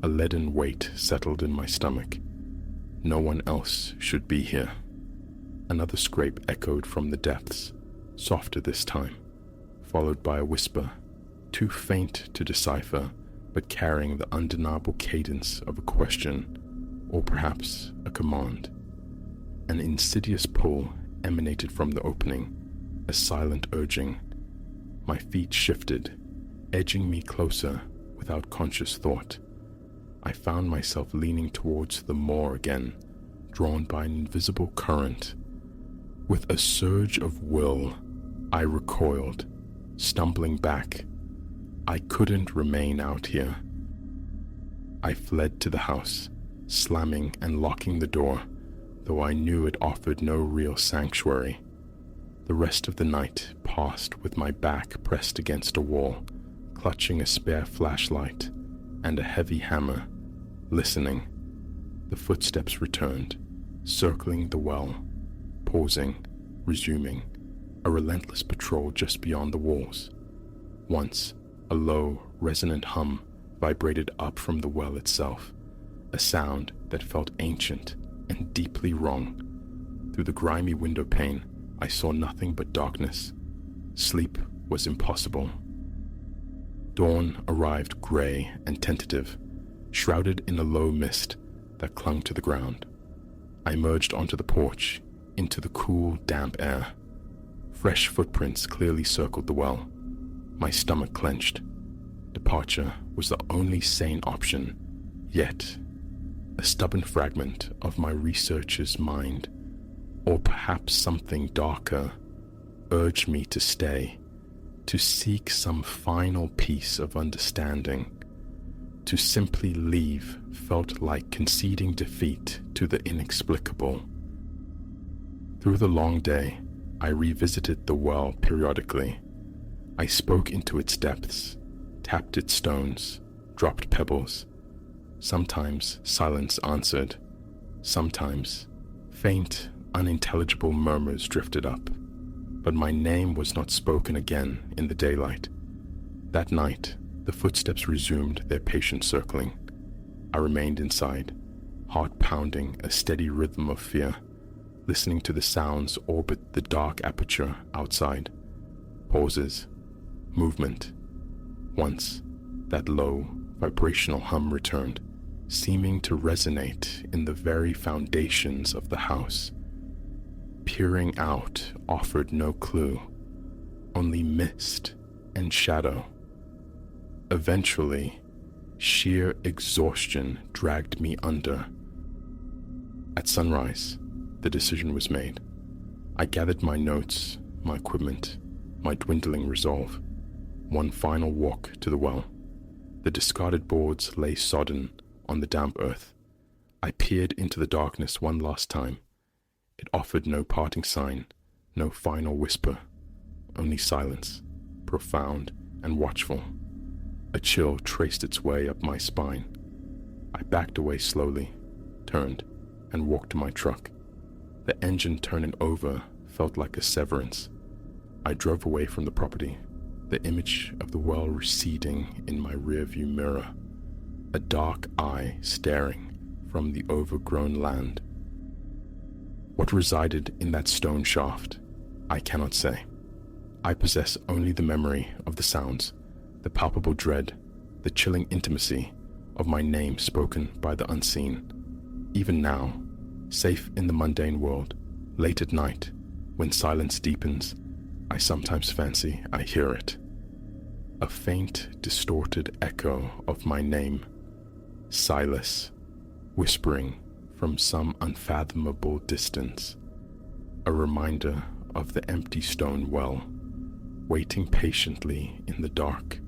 A leaden weight settled in my stomach. No one else should be here. Another scrape echoed from the depths, softer this time, followed by a whisper, too faint to decipher, but carrying the undeniable cadence of a question, or perhaps a command. An insidious pull emanated from the opening, a silent urging. My feet shifted, edging me closer without conscious thought. I found myself leaning towards the moor again, drawn by an invisible current. With a surge of will, I recoiled, stumbling back. I couldn't remain out here. I fled to the house, slamming and locking the door, though I knew it offered no real sanctuary. The rest of the night passed with my back pressed against a wall, clutching a spare flashlight and a heavy hammer, listening. The footsteps returned, circling the well, pausing, resuming, a relentless patrol just beyond the walls. Once, a low, resonant hum vibrated up from the well itself, a sound that felt ancient and deeply wrong. Through the grimy window pane, I saw nothing but darkness. Sleep was impossible. Dawn arrived gray and tentative, shrouded in a low mist that clung to the ground. I emerged onto the porch, into the cool, damp air. Fresh footprints clearly circled the well. My stomach clenched. Departure was the only sane option, yet a stubborn fragment of my researcher's mind, or perhaps something darker, urged me to stay, to seek some final piece of understanding. To simply leave felt like conceding defeat to the inexplicable. Through the long day, I revisited the well periodically. I spoke into its depths, tapped its stones, dropped pebbles. Sometimes silence answered. Sometimes faint, unintelligible murmurs drifted up. But my name was not spoken again in the daylight. That night, the footsteps resumed their patient circling. I remained inside, heart pounding a steady rhythm of fear, listening to the sounds orbit the dark aperture outside. Pauses, movement. Once, that low, vibrational hum returned, seeming to resonate in the very foundations of the house. Peering out offered no clue, only mist and shadow. Eventually, sheer exhaustion dragged me under. At sunrise, the decision was made. I gathered my notes, my equipment, my dwindling resolve. One final walk to the well. The discarded boards lay sodden on the damp earth. I peered into the darkness one last time. It offered no parting sign, no final whisper, only silence, profound and watchful. A chill traced its way up my spine. I backed away slowly, turned, and walked to my truck. The engine turning over felt like a severance. I drove away from the property, the image of the well receding in my rearview mirror, a dark eye staring from the overgrown land. What resided in that stone shaft, I cannot say. I possess only the memory of the sounds, the palpable dread, the chilling intimacy of my name spoken by the unseen. Even now, safe in the mundane world, late at night, when silence deepens, I sometimes fancy I hear it. A faint, distorted echo of my name, Silas, whispering from some unfathomable distance. A reminder of the empty stone well, waiting patiently in the dark.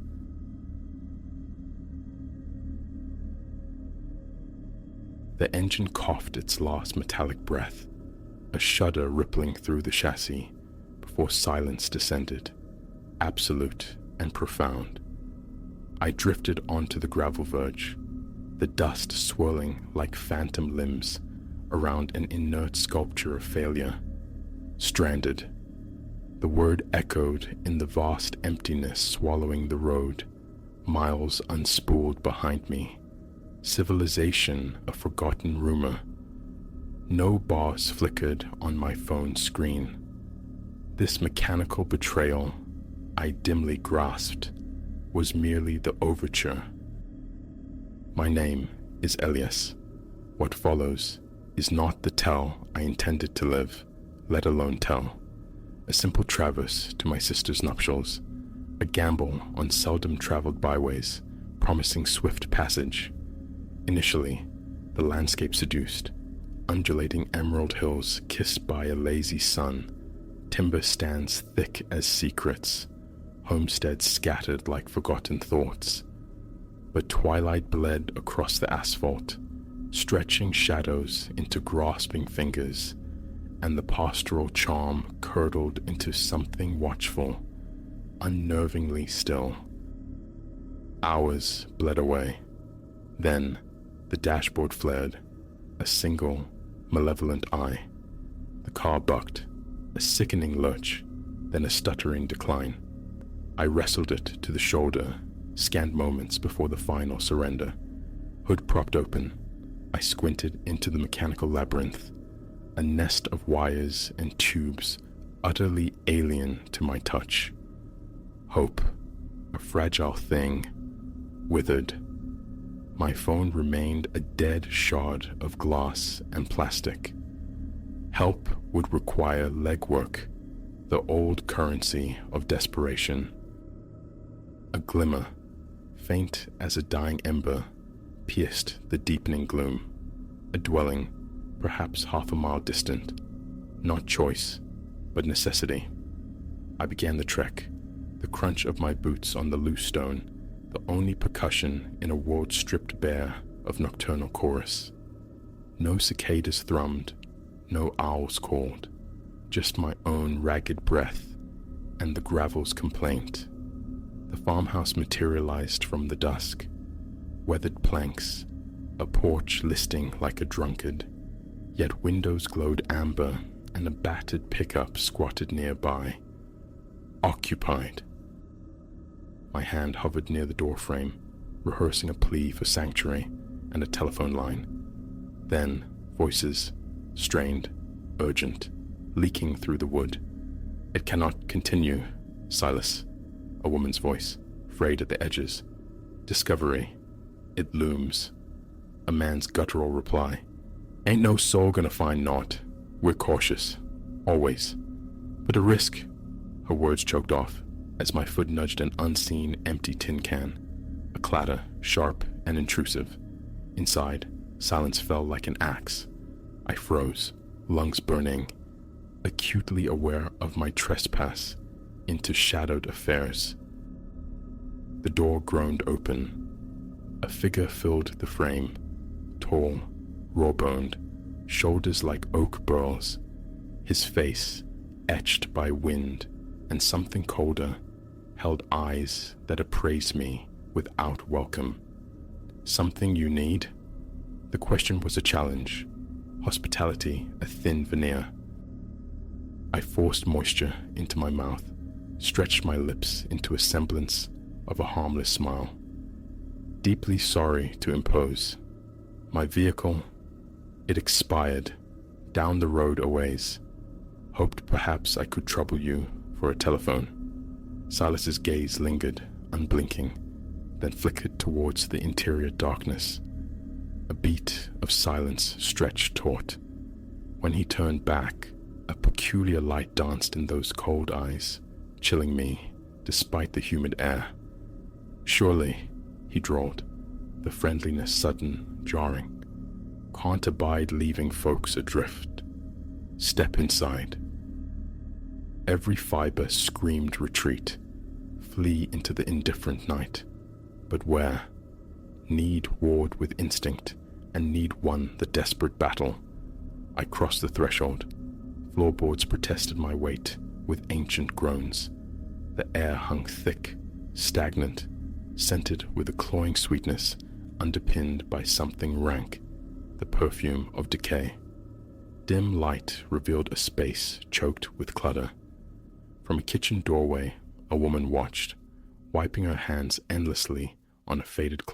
The engine coughed its last metallic breath, a shudder rippling through the chassis before silence descended, absolute and profound. I drifted onto the gravel verge, the dust swirling like phantom limbs around an inert sculpture of failure. Stranded. The word echoed in the vast emptiness swallowing the road, miles unspooled behind me. Civilization a forgotten rumor. No bars flickered on my phone screen. This mechanical betrayal, I dimly grasped, was merely the overture. My name is Elias. What follows is not the tell I intended to live, let alone tell. A simple traverse to my sister's nuptials, a gamble on seldom traveled byways, promising swift passage. Initially, the landscape seduced, undulating emerald hills kissed by a lazy sun, timber stands thick as secrets, homesteads scattered like forgotten thoughts. But twilight bled across the asphalt, stretching shadows into grasping fingers, and the pastoral charm curdled into something watchful, unnervingly still. Hours bled away. Then, the dashboard flared, a single, malevolent eye. The car bucked, a sickening lurch, then a stuttering decline. I wrestled it to the shoulder, scanned moments before the final surrender. Hood propped open, I squinted into the mechanical labyrinth, a nest of wires and tubes utterly alien to my touch. Hope, a fragile thing, withered. My phone remained a dead shard of glass and plastic. Help would require legwork, the old currency of desperation. A glimmer, faint as a dying ember, pierced the deepening gloom. A dwelling, perhaps half a mile distant. Not choice, but necessity. I began the trek, the crunch of my boots on the loose stone, the only percussion in a world stripped bare of nocturnal chorus. No cicadas thrummed, no owls called, just my own ragged breath and the gravel's complaint. The farmhouse materialized from the dusk, weathered planks, a porch listing like a drunkard, yet windows glowed amber and a battered pickup squatted nearby. Occupied. My hand hovered near the doorframe, rehearsing a plea for sanctuary and a telephone line. Then, voices, strained, urgent, leaking through the wood. "It cannot continue, Silas," a woman's voice, frayed at the edges. "Discovery, it looms." A man's guttural reply. "Ain't no soul gonna find naught. We're cautious, always. But a risk," her words choked off, as my foot nudged an unseen empty tin can. A clatter, sharp and intrusive. Inside, silence fell like an axe. I froze, lungs burning, acutely aware of my trespass into shadowed affairs. The door groaned open. A figure filled the frame, tall, raw-boned, shoulders like oak burls, his face etched by wind, and something colder held eyes that appraised me without welcome. Something you need? The question was a challenge, hospitality a thin veneer. I forced moisture into my mouth, stretched my lips into a semblance of a harmless smile. Deeply sorry to impose. My vehicle, it expired, down the road a ways. Hoped perhaps I could trouble you for a telephone. Silas's gaze lingered, unblinking, then flickered towards the interior darkness. A beat of silence stretched taut. When he turned back, a peculiar light danced in those cold eyes, chilling me despite the humid air. Surely, he drawled, the friendliness sudden, jarring. Can't abide leaving folks adrift. Step inside. Every fiber screamed retreat, flee into the indifferent night. But where? Need warred with instinct, and need won the desperate battle. I crossed the threshold. Floorboards protested my weight with ancient groans. The air hung thick, stagnant, scented with a cloying sweetness underpinned by something rank, the perfume of decay. Dim light revealed a space choked with clutter. From a kitchen doorway, a woman watched, wiping her hands endlessly on a faded